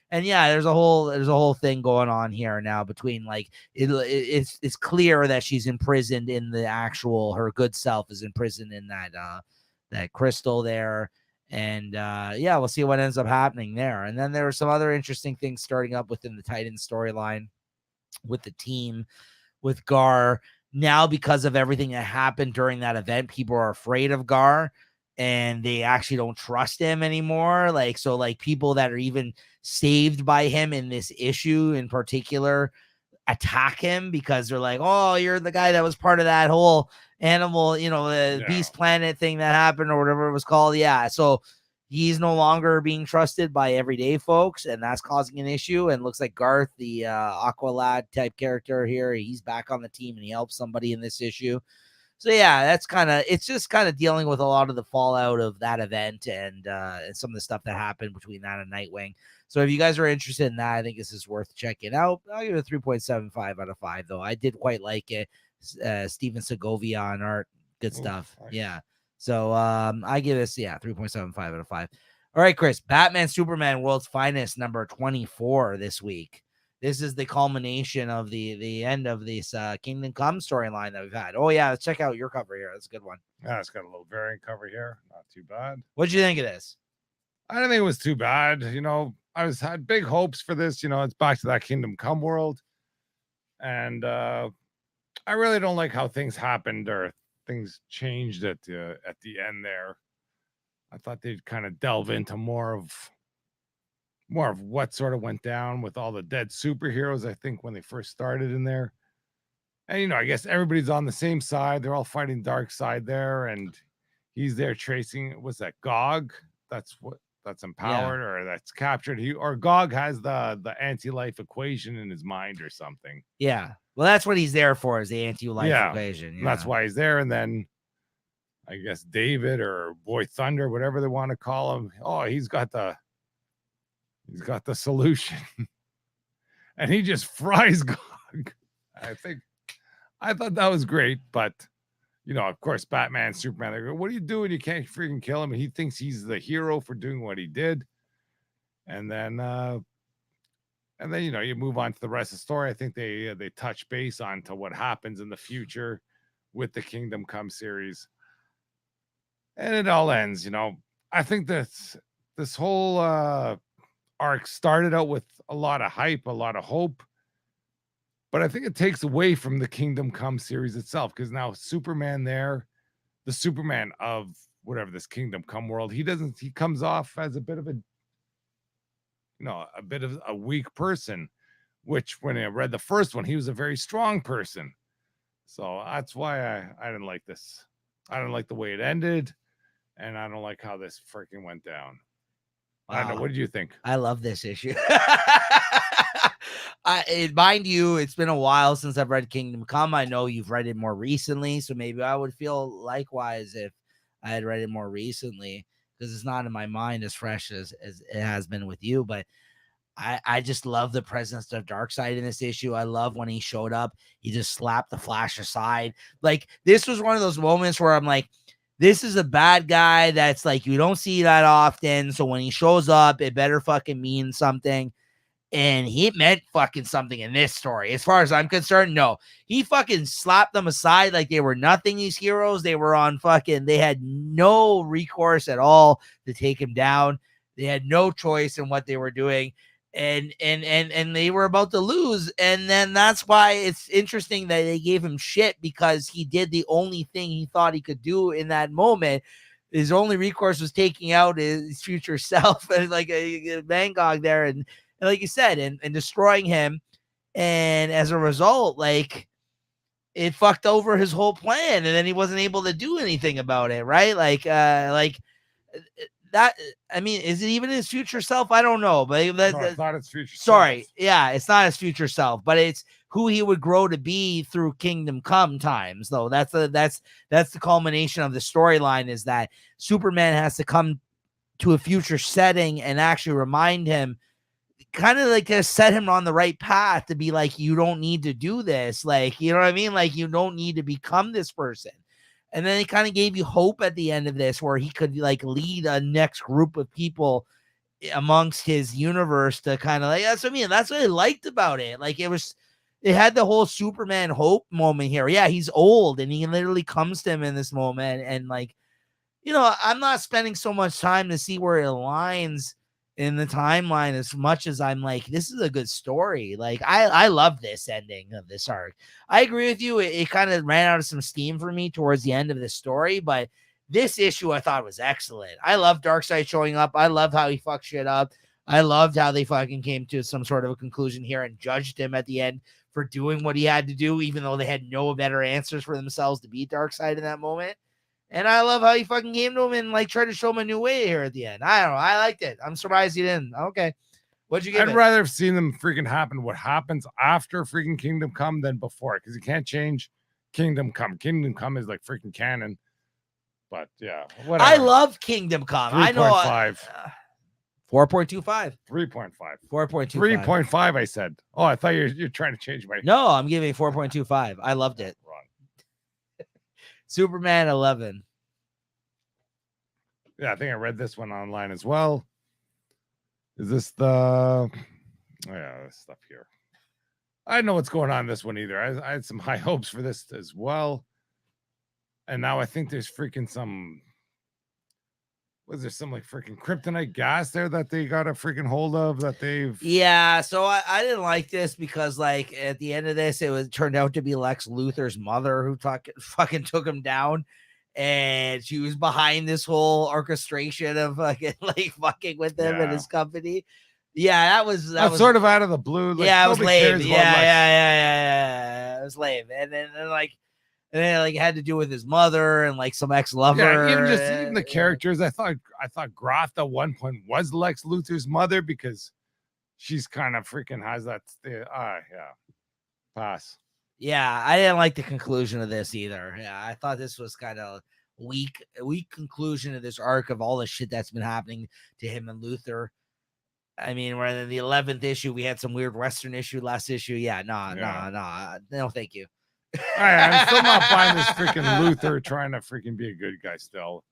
and yeah, there's a whole thing going on here now between like it's clear that she's imprisoned in the actual her good self is imprisoned in that crystal there. And yeah, we'll see what ends up happening there. And then there were some other interesting things starting up within the Titans storyline with the team with Gar. Now, because of everything that happened during that event, people are afraid of Gar and they actually don't trust him anymore. Like, so like people that are even saved by him in this issue in particular attack him because they're like, oh, you're the guy that was part of that whole animal, Beast Planet thing that happened or whatever it was called. Yeah. So he's no longer being trusted by everyday folks, and that's causing an issue. And looks like Garth, the Aqualad type character here, he's back on the team and he helps somebody in this issue. So yeah, it's just kind of dealing with a lot of the fallout of that event and some of the stuff that happened between that and Nightwing. So if you guys are interested in that, I think this is worth checking out. I'll give it a 3.75 out of 5, though. I did quite like it. Steven Segovia on art, good stuff. Nice. Yeah. So I give this 3.75 out of 5. All right, Chris, Batman Superman World's Finest number 24 this week. This is the culmination of the end of this Kingdom Come storyline that we've had. Oh yeah, let's check out your cover here. That's a good one. Yeah, it's got a little variant cover here. Not too bad. What'd you think of this? I didn't think it was too bad. I had big hopes for this. It's back to that Kingdom Come world. And I really don't like how things happened or things changed at the end there. I thought they'd kind of delve into more of what sort of went down with all the dead superheroes, I think, when they first started in there. And, I guess everybody's on the same side. They're all fighting Darkseid there. And he's there tracing, what's that, Gog? That's empowered or that's captured. Gog has the anti-life equation in his mind or something. Yeah. Well, that's what he's there for, is the anti-life equation. Yeah. That's why he's there. And then I guess David or Boy Thunder, whatever they want to call him. Oh, he's got the solution. And he just fries Gog. I thought that was great, but of course, Batman, Superman, they go, what are you doing? You can't freaking kill him. And he thinks he's the hero for doing what he did. And then you move on to the rest of the story. I think they touch base onto what happens in the future with the Kingdom Come series. And it all ends, I think this whole arc started out with a lot of hype, a lot of hope. But I think it takes away from the Kingdom Come series itself, because now Superman there, the Superman of whatever this Kingdom Come world, he comes off as a bit of a weak person, which when I read the first one, he was a very strong person. So that's why I didn't like this. I didn't like the way it ended, and I don't like how this freaking went down. Wow. I don't know. What did you think? I love this issue. Mind you, it's been a while since I've read Kingdom Come. I know you've read it more recently, so maybe I would feel likewise if I had read it more recently, because it's not in my mind as fresh as it has been with you. But I just love the presence of Darkseid in this issue. I love when he showed up, he just slapped the Flash aside. Like, this was one of those moments where I'm like, this is a bad guy that's like, you don't see that often. So when he shows up, it better fucking mean something. And he meant fucking something in this story. As far as I'm concerned, no. He fucking slapped them aside like they were nothing, these heroes. They had no recourse at all to take him down. They had no choice in what they were doing. And they were about to lose. And then that's why it's interesting that they gave him shit, because he did the only thing he thought he could do in that moment. His only recourse was taking out his future self and like a Van Gogh there. And like you said, and destroying him. And as a result, like, it fucked over his whole plan, and then he wasn't able to do anything about it, right? Like that. I mean, is it even his future self? I don't know, but No, it's not his future. sorry, self. yeah, it's not his future self, but it's who he would grow to be through Kingdom Come times. Though that's the culmination of the storyline, is that Superman has to come to a future setting and actually remind him, kind of like to set him on the right path, to be like, you don't need to do this, like, you know what I mean, like, you don't need to become this person. And then it kind of gave you hope at the end of this, where he could like lead a next group of people amongst his universe to kind of like, that's what I mean. That's what I liked about it. Like it had the whole Superman hope moment here. Yeah, he's old and he literally comes to him in this moment. And like, you know, I'm not spending so much time to see where it aligns in the timeline as much as I'm like, this is a good story. Like I love this ending of this arc. I agree with you. It kind of ran out of some steam for me towards the end of the story, but this issue I thought was excellent. I love Darkseid showing up. I love how he fucked shit up. I loved how they fucking came to some sort of a conclusion here and judged him at the end for doing what he had to do, even though they had no better answers for themselves to beat Darkseid in that moment. And I love how he fucking came to him and like tried to show him a new way here at the end. I don't know. I liked it. I'm surprised he didn't. Okay. What'd you give I'd it? rather have seen them freaking happen. What happens after freaking Kingdom Come than before, because you can't change Kingdom Come. Kingdom Come is like freaking canon. But yeah, whatever. I love Kingdom Come. I know. 3.5. 4.25. 3.5. 4.25. 3.5. I said. Oh, I thought you're trying to change my. No, I'm giving 4.25. I loved it. Wrong. Superman 11. Yeah, I think I read this one online as well. Is this the? Oh, yeah, this stuff here. I didn't know what's going on in this one either. I had some high hopes for this as well. And now I think there's freaking some. Was there some like freaking kryptonite gas there that they got a freaking hold of that they've. Yeah, so I didn't like this because like at the end of this, it turned out to be Lex Luthor's mother who fucking took him down. And she was behind this whole orchestration of fucking fucking with him and his company. Yeah, that was sort of out of the blue. Like, yeah, it was lame. Yeah. It was lame. And then like it had to do with his mother and like some ex-lover. Yeah, even the characters. I thought Groth at one point was Lex Luthor's mother because she's kind of freaking has that. Pass. Yeah, I didn't like the conclusion of this either. Yeah, I thought this was kind of weak conclusion of this arc of all the shit that's been happening to him and Luthor. I mean, we're in the 11th issue. We had some weird Western issue last issue. Yeah, no, thank you. I'm still not buying this freaking Luthor trying to freaking be a good guy still.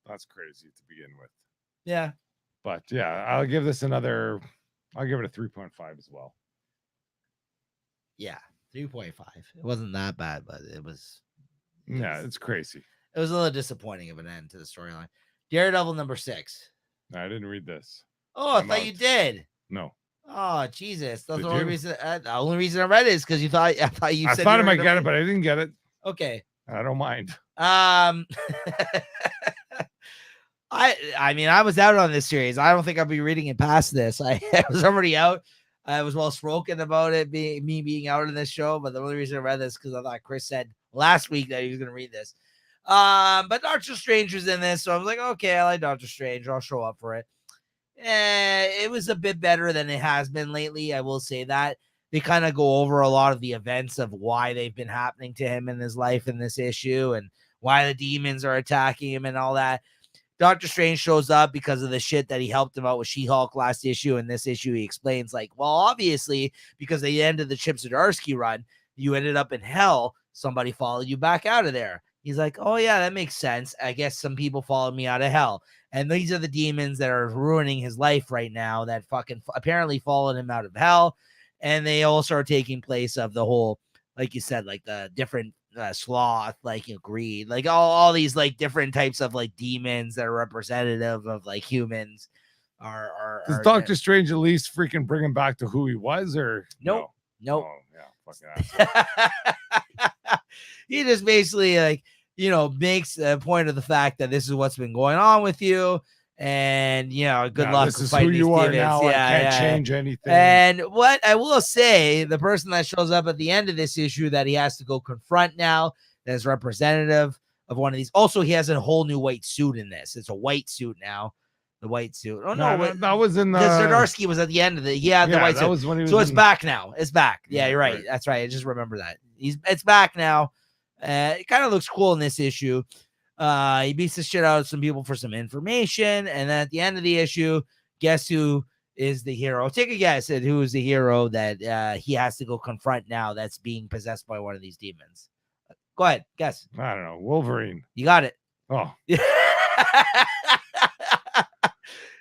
That's crazy to begin with. Yeah. But yeah, I'll give it a 3.5 as well. Yeah. 3.5. It wasn't that bad, but it was. It's crazy. It was a little disappointing of an end to the storyline. Daredevil number 6. No, I didn't read this. Oh, I thought you did. No. Oh, Jesus. That's the only reason. The only reason I read it is because I thought you said. I thought I might get it, but I didn't get it. Okay. I don't mind. I mean, I was out on this series. I don't think I'll be reading it past this. I was already out. I was well spoken about it being out in this show, but the only reason I read this because I thought Chris said last week that he was going to read this. But Doctor Strange was in this, so I was like, okay, I like Doctor Strange. I'll show up for it. It was a bit better than it has been lately. I will say that. They kind of go over a lot of the events of why they've been happening to him in his life in this issue and why the demons are attacking him and all that. Doctor Strange shows up because of the shit that he helped him out with She-Hulk last issue. And this issue, he explains like, well, obviously, because they ended the Chip Zdarsky run, you ended up in hell. Somebody followed you back out of there. He's like, oh, yeah, that makes sense. I guess some people followed me out of hell. And these are the demons that are ruining his life right now that fucking apparently followed him out of hell. And they also are taking place of the whole, like you said, like the different sloth, like greed, like all these like different types of like demons that are representative of like humans. Does Doctor Strange at least freaking bring him back to who he was, or nope? Oh, yeah, fucking he just basically like makes a point of the fact that this is what's been going on with you, And good Yeah, luck this is fighting who these you are demons. now. I Yeah, can't yeah. change anything. And what I will say, the person that shows up at the end of this issue that he has to go confront now, that's representative of one of these. Also, he has a whole new white suit in this. It's a white suit now. The white suit. Oh no, that was in the because Zdarsky was at the end of the the white that suit. was when he was So it's in- back now. It's back. Yeah, you're right. right. That's right. I just remember that. It's back now. It kind of looks cool in this issue. He beats the shit out of some people for some information, and then at the end of the issue, guess who is the hero? Take a guess at who is the hero that he has to go confront now that's being possessed by one of these demons. Go ahead, guess. I don't know, Wolverine. You got it. Oh,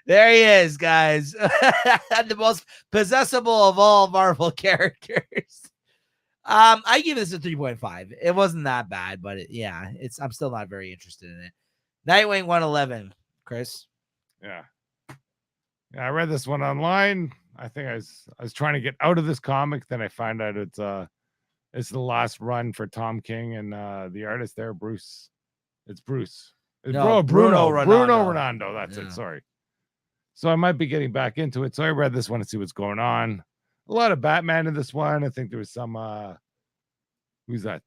there he is, guys. The most possessible of all Marvel characters. I give this a 3.5. It wasn't that bad, but I'm still not very interested in it. Nightwing 111, Chris. Yeah, I read this one online. I think I was trying to get out of this comic. Then I found out it's the last run for Tom King and the artist there, Bruce. It's Bruce. It's Bruno Redondo. That's it. Sorry. So I might be getting back into it. So I read this one to see what's going on. A lot of Batman in this one. I think there was some who's that?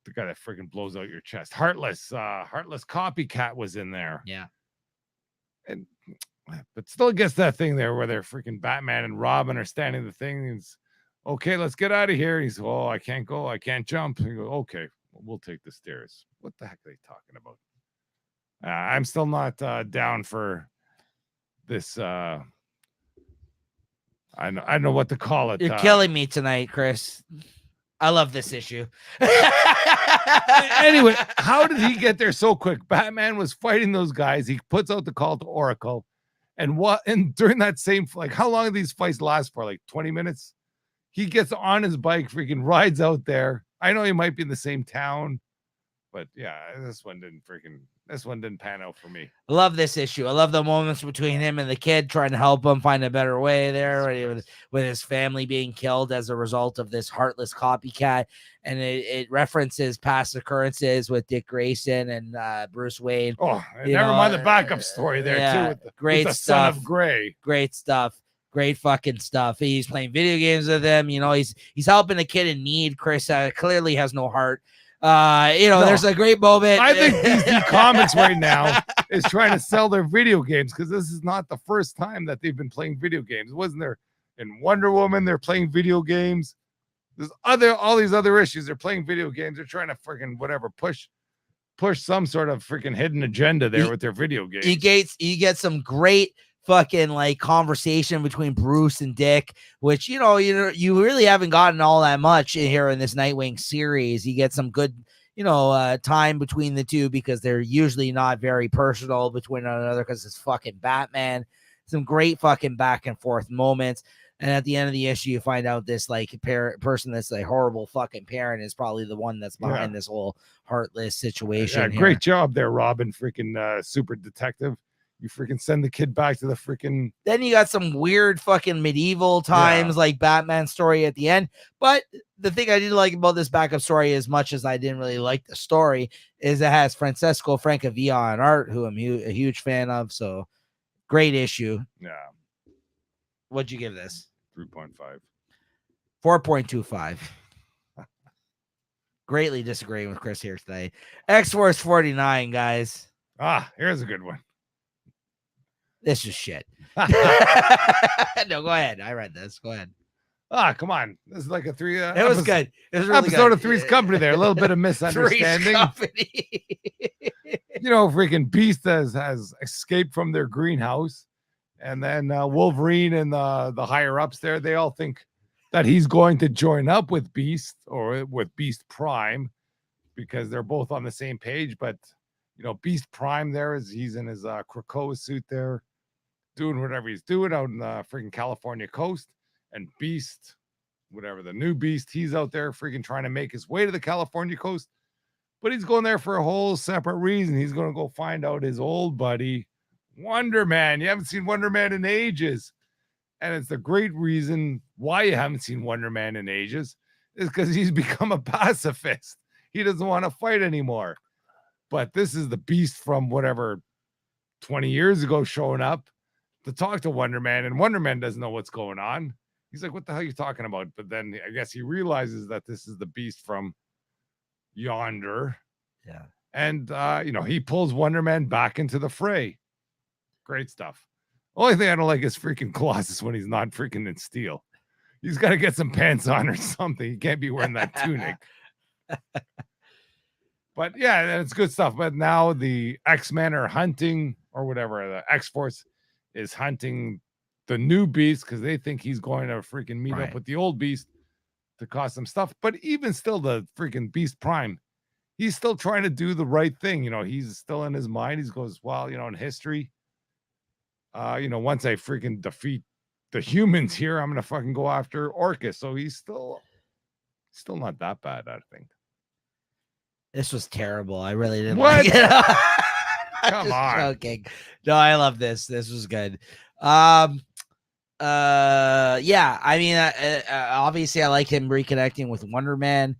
The guy that freaking blows out your chest. Heartless Copycat was in there. Yeah. And but still gets that thing there where they're freaking Batman and Robin are standing the thing. He's okay, let's get out of here. He's I can't go, I can't jump. He goes, okay, we'll take the stairs. What the heck are they talking about? I'm still not down for this. I don't know what to call it. You're killing me tonight, Chris. I love this issue. Anyway, how did he get there so quick? Batman was fighting those guys. He puts out the call to Oracle. And during that same, like, how long do these fights last for? Like 20 minutes? He gets on his bike, freaking rides out there. I know he might be in the same town, but yeah, this one didn't pan out for me. I love this issue. I love the moments between him and the kid trying to help him find a better way there with his family being killed as a result of this heartless copycat. And it references past occurrences with Dick Grayson and Bruce Wayne. Oh, never mind the backup story there too. Great with the stuff. Son of Gray. Great stuff. Great fucking stuff. He's playing video games with him. He's helping a kid in need. Chris clearly has no heart. There's a great moment. I think DC Comics right now is trying to sell their video games because this is not the first time that they've been playing video games. Wasn't there in Wonder Woman? They're playing video games. There's all these other issues. They're playing video games. They're trying to freaking push some sort of freaking hidden agenda there with their video games. You get some great fucking like conversation between Bruce and Dick, which you really haven't gotten all that much in here in this Nightwing series. You get some good time between the two because they're usually not very personal between one another because it's fucking Batman. Some great fucking back and forth moments. And at the end of the issue, you find out this like person that's a horrible fucking parent is probably the one that's behind this whole heartless situation. Yeah, great job there, Robin, freaking super detective. You freaking send the kid back to the freaking. Then you got some weird fucking medieval times like Batman story at the end. But the thing I did like about this backup story, as much as I didn't really like the story, is it has Francesco Francavilla on art, who I'm a huge fan of. So great issue. Yeah. What'd you give this? 3.5. 4.25. Greatly disagreeing with Chris here today. X-Force 49, guys. Here's a good one. This is shit. No, go ahead. I read this. Go ahead. Come on. This is like a three. It was good. It was really episode good. of Three's Company there. A little bit of misunderstanding. Freaking Beast has escaped from their greenhouse. And then Wolverine and the higher ups there, they all think that he's going to join up with Beast or with Beast Prime because they're both on the same page. But, Beast Prime he's in his Krakoa suit there, doing whatever he's doing out in the freaking California coast. And Beast, whatever, the new Beast, he's out there freaking trying to make his way to the California coast. But he's going there for a whole separate reason. He's going to go find out his old buddy, Wonder Man. You haven't seen Wonder Man in ages. And it's the great reason why you haven't seen Wonder Man in ages is because he's become a pacifist. He doesn't want to fight anymore. But this is the Beast from whatever 20 years ago showing up to talk to Wonder Man, and Wonder Man doesn't know what's going on. He's like, what the hell are you talking about? But then I guess he realizes that this is the beast from yonder. Yeah. And, he pulls Wonder Man back into the fray. Great stuff. Only thing I don't like is freaking Colossus when he's not freaking in steel. He's got to get some pants on or something. He can't be wearing that tunic. But yeah, it's good stuff. But now the X-Men are hunting, or whatever, the X-Force is hunting the new beast because they think he's going to freaking meet up with the old beast to cause some stuff. But even still, the freaking Beast Prime, he's still trying to do the right thing. He's still in his mind. He goes, well, in history, once I freaking defeat the humans here, I'm gonna fucking go after Orcus. So he's still not that bad, I think. This was terrible. I really didn't What? like it. Come on. Joking. No, I love this. This was good. Yeah, I mean, obviously I like him reconnecting with Wonder Man.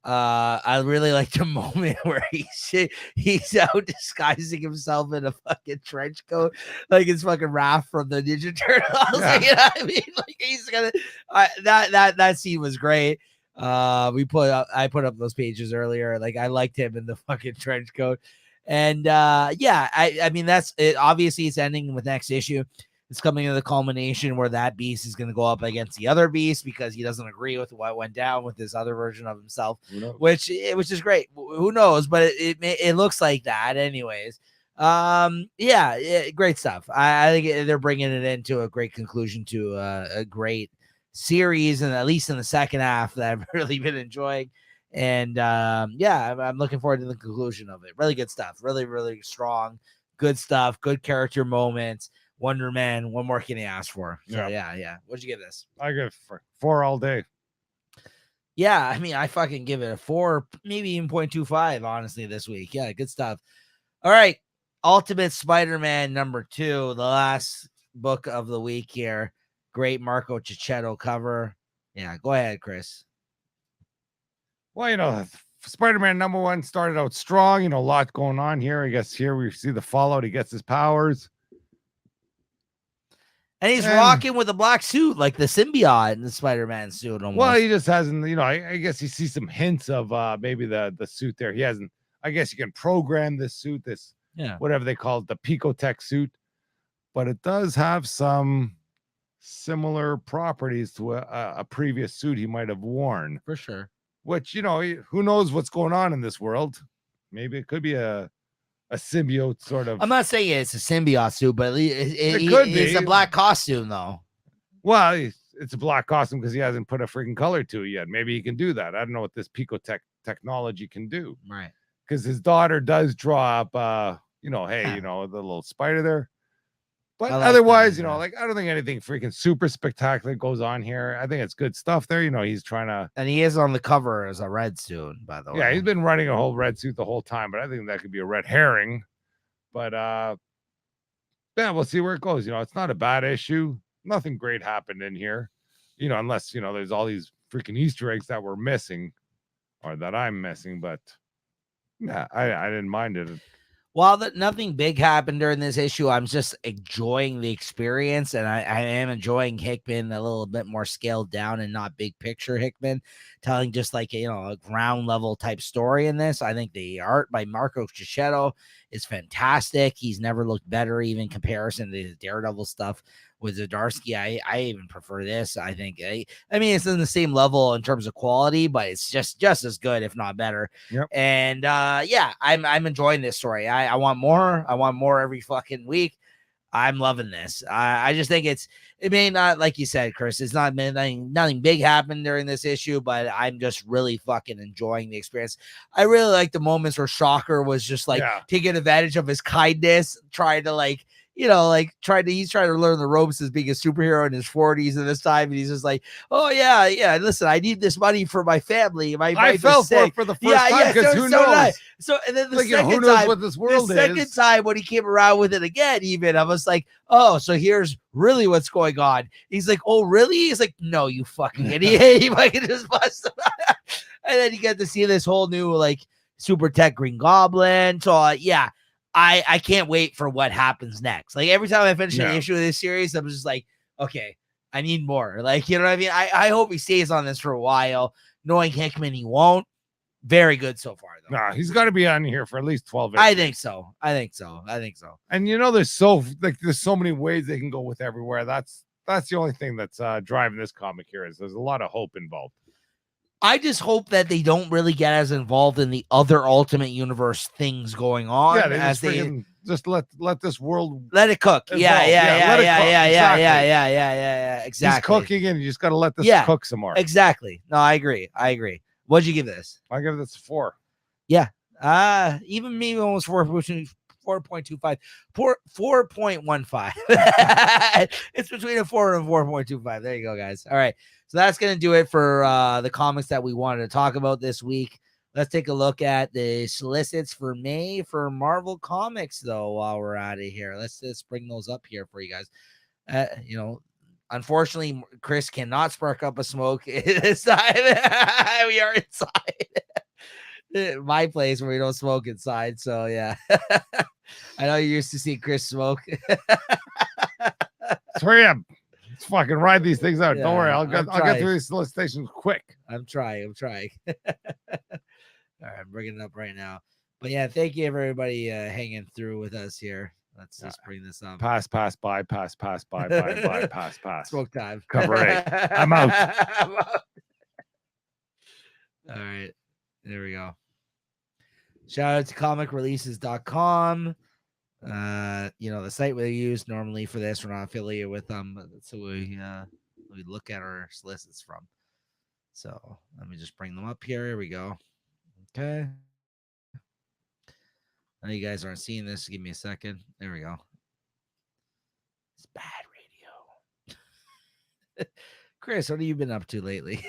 I really like the moment where he's out disguising himself in a fucking trench coat, like it's fucking Raph from the Ninja Turtles. Yeah. You know what I mean? Like he's gonna that scene was great. I put up those pages earlier. Like I liked him in the fucking trench coat. And yeah, I mean that's it. Obviously it's ending with next issue. It's coming to the culmination where that beast is going to go up against the other beast because he doesn't agree with what went down with this other version of himself, which is great. Who knows? But it looks like that anyways. Yeah, great stuff. I think they're bringing it into a great conclusion to a great series, and at least in the second half that I've really been enjoying. And yeah, I'm looking forward to the conclusion of it. Really good stuff. Really, really strong, good stuff. Good character moments. Wonder Man, what more can you ask for? So yeah. What'd you give this? I give 4 all day. Yeah, I mean, I fucking give it a 4, maybe even 0.25, honestly, this week. Yeah, good stuff. All right. Ultimate Spider-Man #2, the last book of the week here. Great Marco Checchetto cover. Yeah, go ahead, Chris. Well, Spider-Man #1 started out strong, a lot going on here. I guess here we see the fallout. He gets his powers. And he's rocking with a black suit, like the symbiote in the Spider-Man suit almost. Well, he just hasn't, I guess you see some hints of maybe the suit there. He hasn't, I guess you can program this suit, whatever they call it, the Picotech suit. But it does have some similar properties to a previous suit he might have worn. For sure. Which, who knows what's going on in this world. Maybe it could be a symbiote sort of. I'm not saying it's a symbiote suit, but it could be. It's a black costume, though. Well, it's a black costume because he hasn't put a freaking color to it yet. Maybe he can do that. I don't know what this Picotech technology can do. Right. Because his daughter does draw up, the little spider there. But otherwise, that, I don't think anything freaking super spectacular goes on here. I think it's good stuff there. He's trying to. And he is on the cover as a red suit, by the way. Yeah, he's been running a whole red suit the whole time, but I think that could be a red herring. But yeah, we'll see where it goes. It's not a bad issue. Nothing great happened in here, unless, there's all these freaking Easter eggs that we're missing or that I'm missing. But yeah, I didn't mind it. While nothing big happened during this issue, I'm just enjoying the experience, and I am enjoying Hickman a little bit more scaled down and not big picture Hickman, telling just like a ground level type story in this. I think the art by Marco Checchetto is fantastic. He's never looked better, even in comparison to the Daredevil stuff with Zdarsky. I even prefer this. I think I mean it's in the same level in terms of quality, but it's just as good, if not better. Yep. And yeah, I'm enjoying this story. I want more. I want more every fucking week. I'm loving this. I just think it may not, like you said, Chris, it's not nothing big happened during this issue, but I'm just really fucking enjoying the experience. I really like the moments where Shocker was just taking advantage of his kindness, trying to he's trying to learn the ropes as being a superhero in his 40s at this time. And he's just like, oh yeah. Listen, I need this money for my family. I fell for it for the first time because who knows? So, and then the who knows what this world is? The second time when he came around with it again, even I was like, oh, so here's really what's going on. He's like, oh, really? He's like, no, you fucking idiot. He might just bust him. And then you get to see this whole new super tech Green Goblin. So yeah. I can't wait for what happens next. Like every time I finish an Yeah. issue of this series, I'm just like, okay, I need more. Like, you know what I mean? I hope he stays on this for a while. Knowing Hickman, he won't. Very good so far, though. Nah, he's got to be on here for at least 12 issues. I think so. And there's so many ways they can go with everywhere. That's the only thing that's driving this comic here is there's a lot of hope involved. I just hope that they don't really get as involved in the other Ultimate Universe things going on. Yeah, they just let this world let it cook. Yeah. Exactly. He's cooking, and you just got to let this cook some more. Exactly. No, I agree. What'd you give this? I give this a 4. Yeah. Even me almost 4.25. 4.15. It's between a 4 and a 4.25. There you go, guys. All right. So that's going to do it for the comics that we wanted to talk about this week. Let's take a look at the solicits for May for Marvel Comics, though, while we're out of here. Let's just bring those up here for you guys. Unfortunately, Chris cannot spark up a smoke this time. We are inside my place where we don't smoke inside. So, yeah. I know you used to see Chris smoke. Hurry up. Let's fucking ride these things out. Don't worry. I'll get through these solicitations quick. I'm trying. All right, I'm bringing it up right now. But yeah, thank you everybody hanging through with us here. Let's just bring this up. Pass, by, pass, by, pass. Smoke time. Cover 8. I'm out. All right, there we go. Shout out to comicreleases.com. The site we use normally for this, we're not affiliated with them, but that's who we look at our solicits from. So let me just bring them up here. Here we go. Okay. I know you guys aren't seeing this. Give me a second. There we go. It's bad radio. Chris, what have you been up to lately?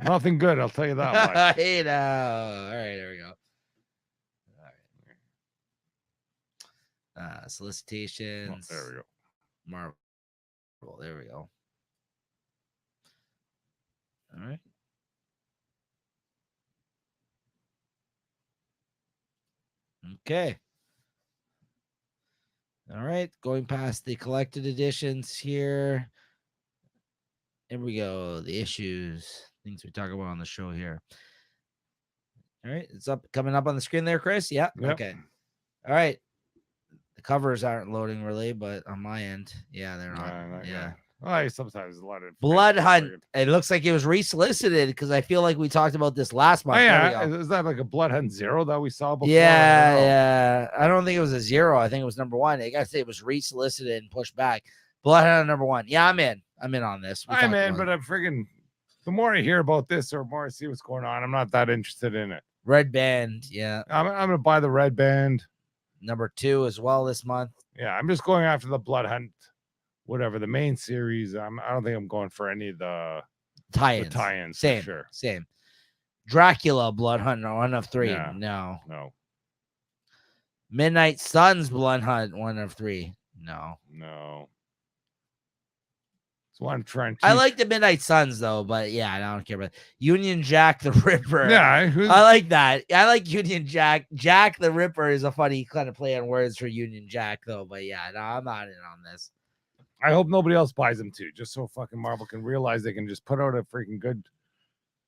Nothing good, I'll tell you that much. All right, there we go. All right. Solicitations. There we go. Marvel. There we go. All right. Okay. All right. Going past the collected editions here. Here we go. The issues, things we talk about on the show here. All right. It's coming up on the screen there, Chris. Yeah. Yep. Okay. All right. The covers aren't loading really, but on my end, yeah, they're not. Yeah. Oh, sometimes a lot of Blood Hunt. It looks like it was resolicited because I feel like we talked about this last month. Oh, yeah. Is that like a Blood Hunt 0 that we saw before? Yeah. I don't think it was a 0. I think it was number 1. I gotta say it was resolicited and pushed back. Blood Hunt number 1. Yeah, I'm in on this. I'm in, but I'm friggin' the more I hear about this or more I see what's going on, I'm not that interested in it. Red Band. Yeah. I'm gonna buy the Red Band. Number 2 as well this month. Yeah, I'm just going after the Blood Hunt, whatever the main series. I don't think I'm going for any of the tie-ins. Same, sure. Same. Dracula Blood Hunt 1 of 3. Yeah. No. Midnight Suns Blood Hunt 1 of 3. No. So I'm trying. I like the Midnight Suns though, but yeah, I don't care about Union Jack the Ripper. Yeah, I like that. I like Union Jack. Jack the Ripper is a funny kind of play on words for Union Jack though, but yeah, no, I'm not in on this. I hope nobody else buys them too, just so fucking Marvel can realize they can just put out a freaking good,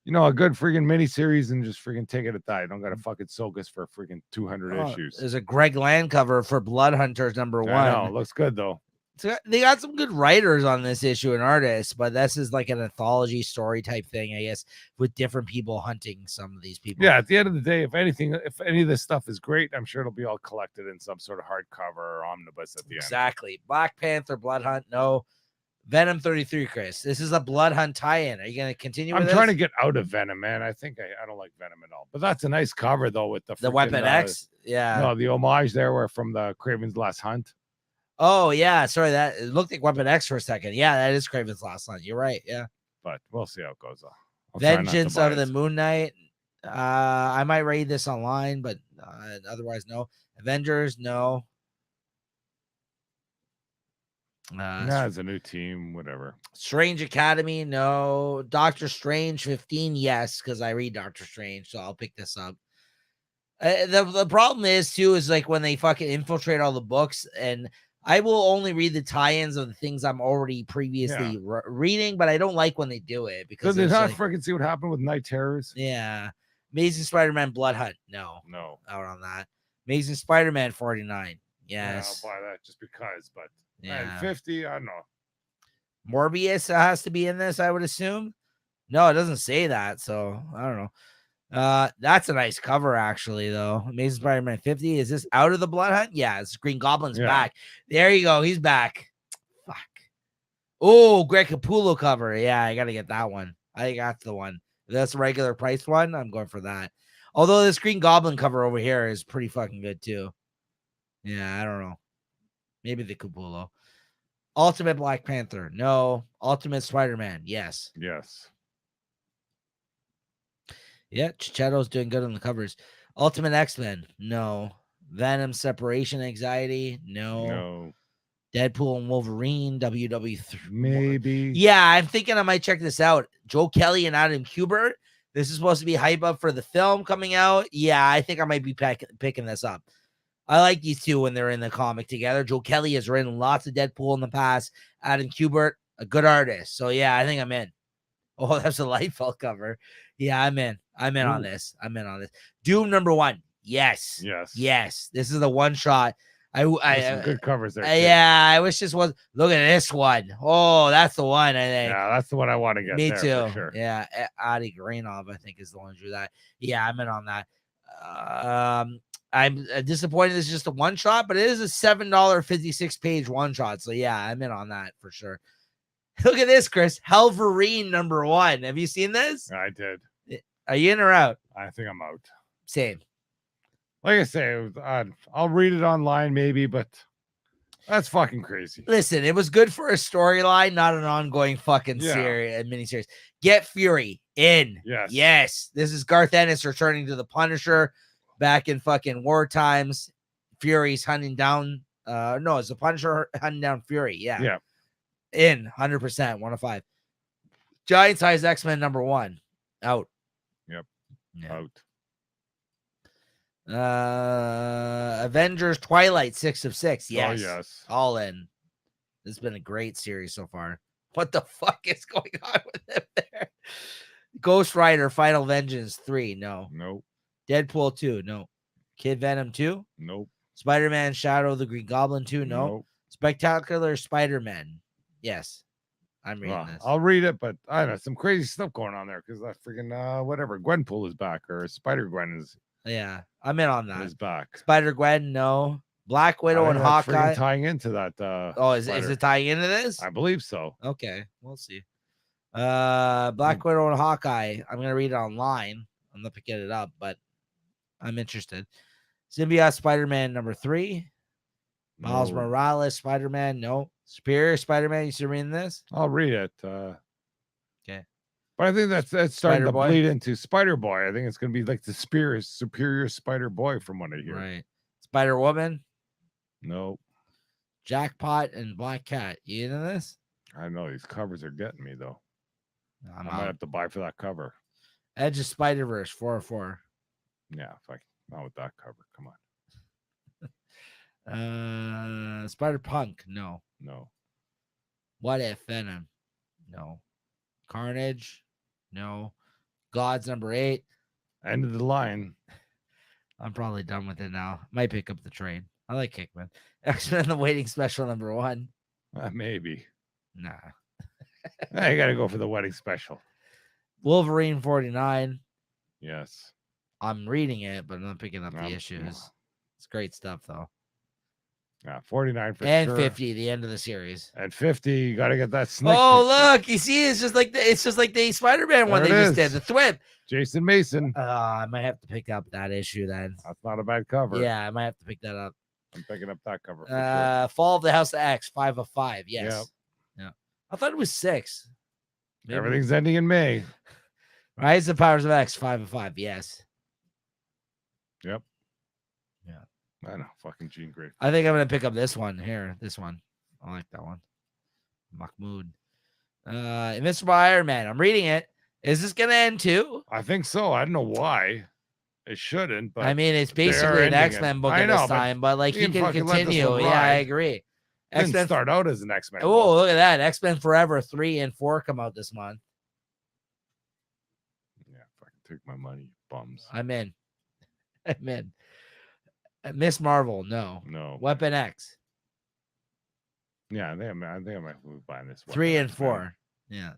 a good freaking miniseries and just freaking take it at that. You don't gotta fucking soak us for freaking 200 issues. There's a Greg Land cover for Blood Hunters number 1. I know, looks good though. So they got some good writers on this issue and artists, but this is like an anthology story type thing, I guess, with different people hunting some of these people. Yeah, at the end of the day, if any of this stuff is great, I'm sure it'll be all collected in some sort of hardcover or omnibus at the end. Exactly. Black Panther, Blood Hunt, no. Venom 33, Chris. This is a Blood Hunt tie-in. Are you going to continue with I'm trying to get out of Venom, man. I think I don't like Venom at all. But that's a nice cover, though, with the Weapon X? Yeah. No, the homage there were from the Kraven's Last Hunt. Oh, yeah. Sorry, that it looked like Weapon X for a second. Yeah, that is Kraven's Last Hunt. You're right. Yeah. But we'll see how it goes. Vengeance of the Moon Knight. I might read this online, but otherwise, no. Avengers, no. It's a new team, whatever. Strange Academy, no. Doctor Strange 15, yes, because I read Doctor Strange, so I'll pick this up. The problem is too is like when they fucking infiltrate all the books, and I will only read the tie-ins of the things I'm already previously reading, but I don't like when they do it because Did they not like, freaking see what happened with Night Terrors? yeah, Amazing Spider-Man Blood Hunt, no, out on that. Amazing Spider-Man 49, yes, I'll buy that just because, but yeah, 50, I don't know. Morbius has to be in this, I would assume. No, it doesn't say that, so I don't know. That's a nice cover, actually, though. Amazing Spider-Man 50. Is this out of the Blood Hunt? Yeah, it's Green Goblin's back. There you go. He's back. Fuck. Oh, Greg Capullo cover. Yeah, I gotta get that one. I think that's the one. If that's a regular price one, I'm going for that. Although this Green Goblin cover over here is pretty fucking good too. Yeah, I don't know. Maybe the Capullo. Ultimate Black Panther. No. Ultimate Spider-Man. Yes. Yes. Yeah, Chichetto's doing good on the covers. Ultimate X-Men. No. Venom Separation Anxiety. No. Deadpool and Wolverine. WW3. Maybe. Yeah, I'm thinking I might check this out. Joe Kelly and Adam Kubert. This is supposed to be hype up for the film coming out. Yeah, I think I might be picking this up. I like these two when they're in the comic together. Joe Kelly has written lots of Deadpool in the past. Adam Kubert, a good artist. So yeah, I think I'm in. Oh, that's a Lightfall cover. Yeah, I'm in. I'm in on this. Doom #1. Yes. This is the one shot. There's some good covers there. Yeah, I wish this was. Look at this one. Oh, that's the one. I think. Yeah, that's the one I want to get. Me there, too. For sure. Yeah, Adi Greenov, I think, is the one who drew that. Yeah, I'm in on that. I'm disappointed. This is just a one shot, but it is a $7.56 page one shot. So yeah, I'm in on that for sure. Look at this, Chris. Helverine #1. Have you seen this? I did. Are you in or out? I think I'm out. Same. Like I say, I'll read it online maybe, but that's fucking crazy. Listen, it was good for a storyline, not an ongoing fucking series, miniseries. Get Fury in. Yes. This is Garth Ennis returning to the Punisher back in fucking war times. Fury's hunting down. No, it's the Punisher hunting down Fury. Yeah. In 100%, 1 of 5. Giant size X-Men #1 out. Yep. Yeah. Out. Avengers Twilight 6 of 6. Yes. Oh, yes. All in. This has been a great series so far. What the fuck is going on with them there? Ghost Rider Final Vengeance 3. No. Nope. Deadpool 2. No. Kid Venom 2. Nope. Spider-Man Shadow of the Green Goblin 2. No. Nope. Spectacular Spider-Man. Yes. I'm reading this. I'll read it, but I don't know, some crazy stuff going on there because that freaking whatever Gwenpool is back, or Spider-Gwen is. Yeah, I'm in on that. Is back. Spider-Gwen, no. Black Widow and Hawkeye tying into that. Is it tying into this? I believe so. Okay, we'll see. Black Widow and Hawkeye. I'm gonna read it online. I'm not picking it up, but I'm interested. Symbiote Spider-Man #3. Miles Morales Spider-Man. No. Superior Spider-Man. You still reading this? I'll read it. Okay. But I think that's starting to bleed into Spider-Boy. I think it's going to be like the superior Spider-Boy from what I hear. Right. Spider-Woman. No. Jackpot and Black Cat. You into this? I know these covers are getting me though. I might have to buy for that cover. Edge of Spider-Verse 404. Yeah, not with that cover. Come on. Spider-Punk. No. What If Venom? No. Carnage? No. Gods #8. End of the line. I'm probably done with it now. Might pick up the train. I like Hickman. X-Men The Waiting Special #1. Maybe. Nah. You got to go for the wedding special. Wolverine 49. Yes. I'm reading it, but I'm not picking up the issues. It's great stuff, though. Yeah, 49 for and sure. 50, the end of the series. At 50, you got to get that snake. Oh, look, you see, it's just like the Spider-Man one they just did, the Thwip. Jason Mason. I might have to pick up that issue then. That's not a bad cover. Yeah, I might have to pick that up. I'm picking up that cover. For sure. Fall of the House of X, 5 of 5. Yes. Yeah. I thought it was 6. Maybe. Everything's ending in May. Rise of Powers of X, 5 of 5. Yes. Yep. Yeah. I know. Fucking Jean Grey. I think I'm going to pick up this one here. This one. I like that one. Mahmoud. Invincible Iron Man. I'm reading it. Is this going to end too? I think so. I don't know why. It shouldn't, but I mean, it's they are basically an ending it. X-Men book I at know, this but time, but like you he can can fucking let this continue. one Yeah, I ride. agree. Didn't X-Men. start out as an X-Men. Oh, book. look at that. X-Men Forever 3 and 4 come out this month. Yeah, fucking take my money, bums. I'm in. I'm in. Miss Marvel, no. No. Weapon X, Yeah, I think I might be buying this. 3 Weapon and X, 4. Yeah.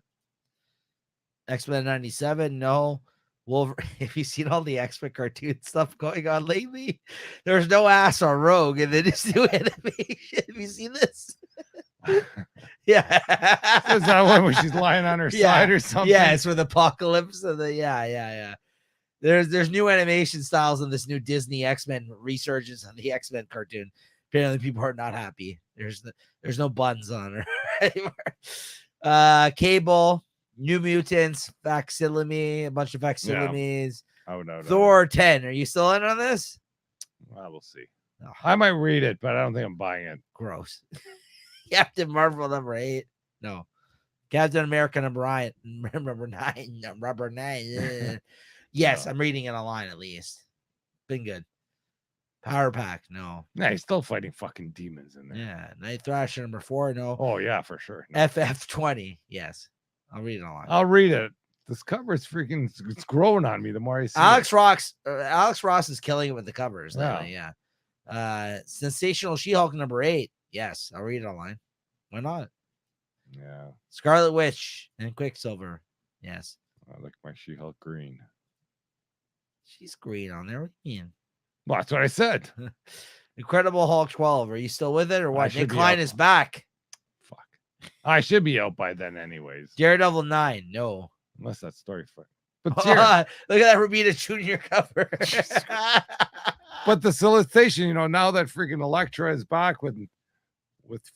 X-Men 97, no. Wolverine. Have you seen all the X-Men cartoon stuff going on lately? There's no ass on Rogue in this new animation. Have you seen this? Yeah. So is that one where she's lying on her side or something? Yeah, it's with Apocalypse and yeah. There's new animation styles in this new Disney X-Men resurgence on the X-Men cartoon. Apparently, people are not happy. There's no buns on her anymore. Cable, New Mutants, Facsimile, a bunch of facsimiles. Oh no. Thor 10. Are you still in on this? Well, we'll see. Oh, I might read it, but I don't think I'm buying it. gross. Captain Marvel number 8. No. Captain America number 9. Number 9. Yes, No. I'm reading it online at least. Been good. Power Pack, no. Nah, he's still fighting fucking demons in there. Yeah. Night Thrasher number 4, no. Oh yeah, for sure. No. FF20, yes. I'll read it online. I'll read it. This cover is freaking. It's growing on me the more I see. Alex Ross is killing it with the covers. Yeah. Lately, yeah. Sensational She-Hulk number 8. Yes, I'll read it online. Why not? Yeah. Scarlet Witch and Quicksilver. Yes. I like my She-Hulk green. She's green on there. What do you mean? Well, that's what I said. Incredible Hulk 12. Are you still with it or what? should Nick be Klein up. is back. Fuck. I should be out by then, anyways. Daredevil 9. No. Unless that story. But Look at that Romita Jr. cover. but the solicitation, now that freaking Elektra is back with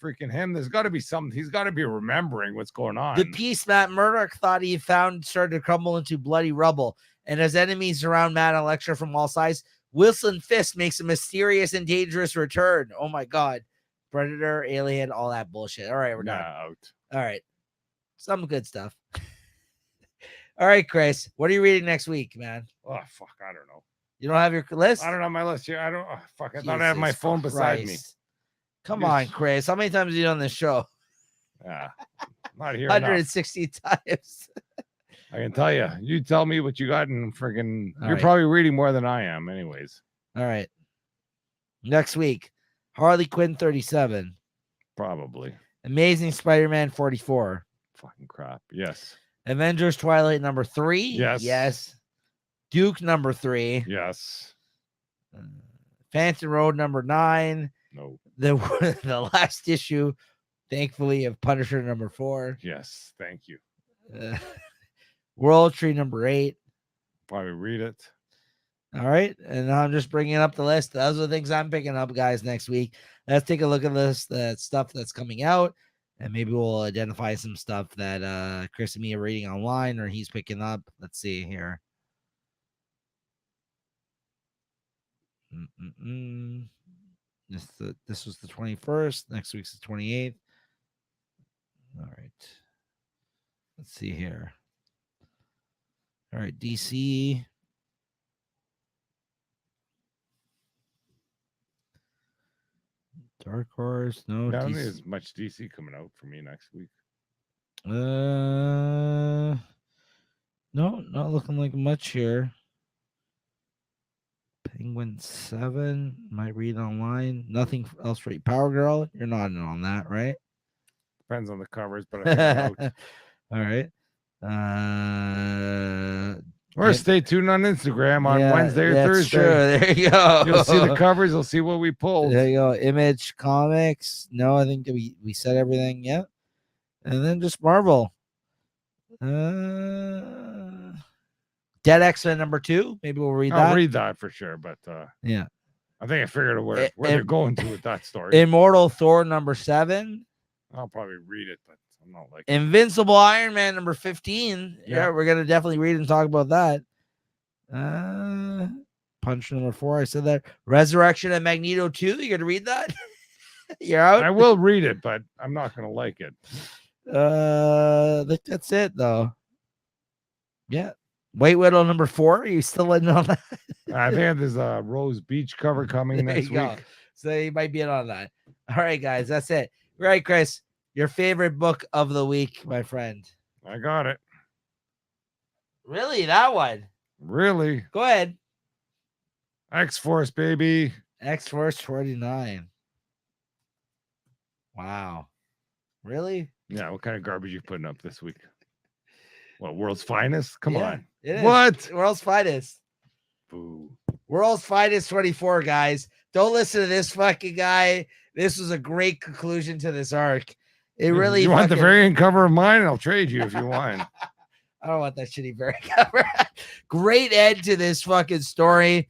freaking him, there's got to be something. He's got to be remembering what's going on. The piece Matt Murdock thought he found started to crumble into bloody rubble, and as enemies surround Matt and Elektra from all sides, Wilson Fisk makes a mysterious and dangerous return. Oh my God. Predator, Alien, all that bullshit. All right, we're done. Out. All right. Some good stuff. All right, Chris. What are you reading next week, man? Oh, fuck. I don't know. You don't have your list? I don't have my list here. I don't. Oh, fuck. I thought I had my Jesus phone beside me. Christ. Come on, Chris. How many times have you done this show? Yeah. Not here. enough. 160 times. I can tell you. You tell me what you got and freaking. All You're right. probably reading more than I am, anyways. All right. Next week, Harley Quinn 37. Probably. Amazing Spider-Man 44. Fucking crap. Yes. Avengers Twilight number 3. Yes. Yes. Duke number 3. Yes. Phantom Road number 9. No. The last issue, thankfully, of Punisher number 4. Yes. Thank you. World Tree number 8. Probably read it. All right. And now I'm just bringing up the list. Those are the things I'm picking up, guys, next week. Let's take a look at this, the stuff that's coming out. And maybe we'll identify some stuff that Chris and me are reading online or he's picking up. Let's see here. This was the 21st. Next week's the 28th. All right. Let's see here. All right. DC. Dark Horse. No. I don't think DC. there's much DC coming out for me next week. No, not looking like much here. Penguin 7 might read online. Nothing else for you. Power Girl, you're not in on that, right? Depends on the covers, but I think I'm out. All right. Or stay tuned on Instagram on Wednesday or that's Thursday. True. There you go. You'll see the covers. You'll see what we pulled. There you go. Image Comics. No, I think that we said everything. Yeah. And then just Marvel. Dead X-Men number 2. Maybe we'll read that. I'll read that for sure, but Yeah. I think I figured out where they're going to with that story. Immortal Thor number 7. I'll probably read it, but I'm not like Invincible Iron Man number 15. Yeah. Yeah, we're gonna definitely read and talk about that. Punch number 4. I said that. Resurrection and Magneto 2. You gonna read that? You're out. I will read it, but I'm not gonna like it. I think that's it though. Yeah, White Widow number 4. Are you still in on that? I think there's a Rose Beach cover coming There next you go. week. So you might be in on that. All right, guys, that's it. Right, Chris, your favorite book of the week, my friend. I got it. Really, that one? Really? Go ahead. X-Force, baby. X-Force 29. Wow. Really? Yeah, what kind of garbage you putting up this week? What, World's Finest? Come Yeah, on. it is. What? World's Finest. Boo. World's Finest 24, guys. Don't listen to this fucking guy. This was a great conclusion to this arc. It really. You want the variant cover of mine? I'll trade you if you want. I don't want that shitty variant cover. Great end to this fucking story.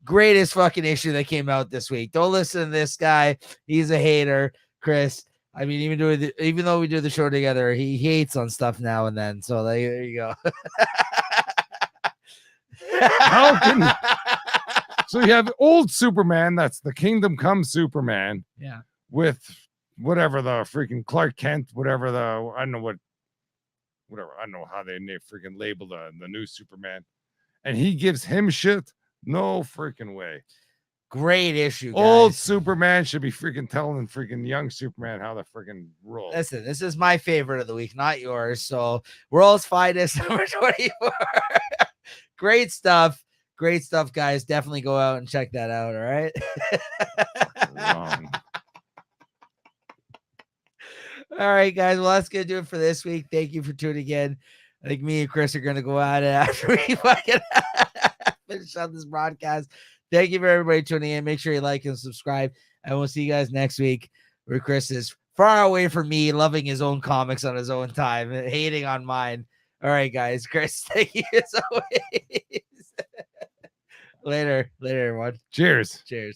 Greatest fucking issue that came out this week. Don't listen to this guy. He's a hater, Chris. I mean, even though we do the show together, he hates on stuff now and then. So there you go. How can so you have old Superman, that's the Kingdom Come Superman. Yeah. With whatever the freaking Clark Kent, whatever the I don't know how they freaking label the new Superman. And he gives him shit. No freaking way. Great issue, guys. Old Superman should be freaking telling freaking young Superman how to freaking roll. Listen, this is my favorite of the week, not yours. So World's Finest number 24. Great stuff. Great stuff, guys. Definitely go out and check that out. All right. Wrong. All right, guys. Well, that's gonna do it for this week. Thank you for tuning in. I think me and Chris are gonna go at it after we fucking finish on this broadcast. Thank you for everybody tuning in. Make sure you like and subscribe, and we'll see you guys next week. Where Chris is far away from me, loving his own comics on his own time, hating on mine. All right, guys. Chris, thank you as always. Later, everyone. Cheers. Cheers.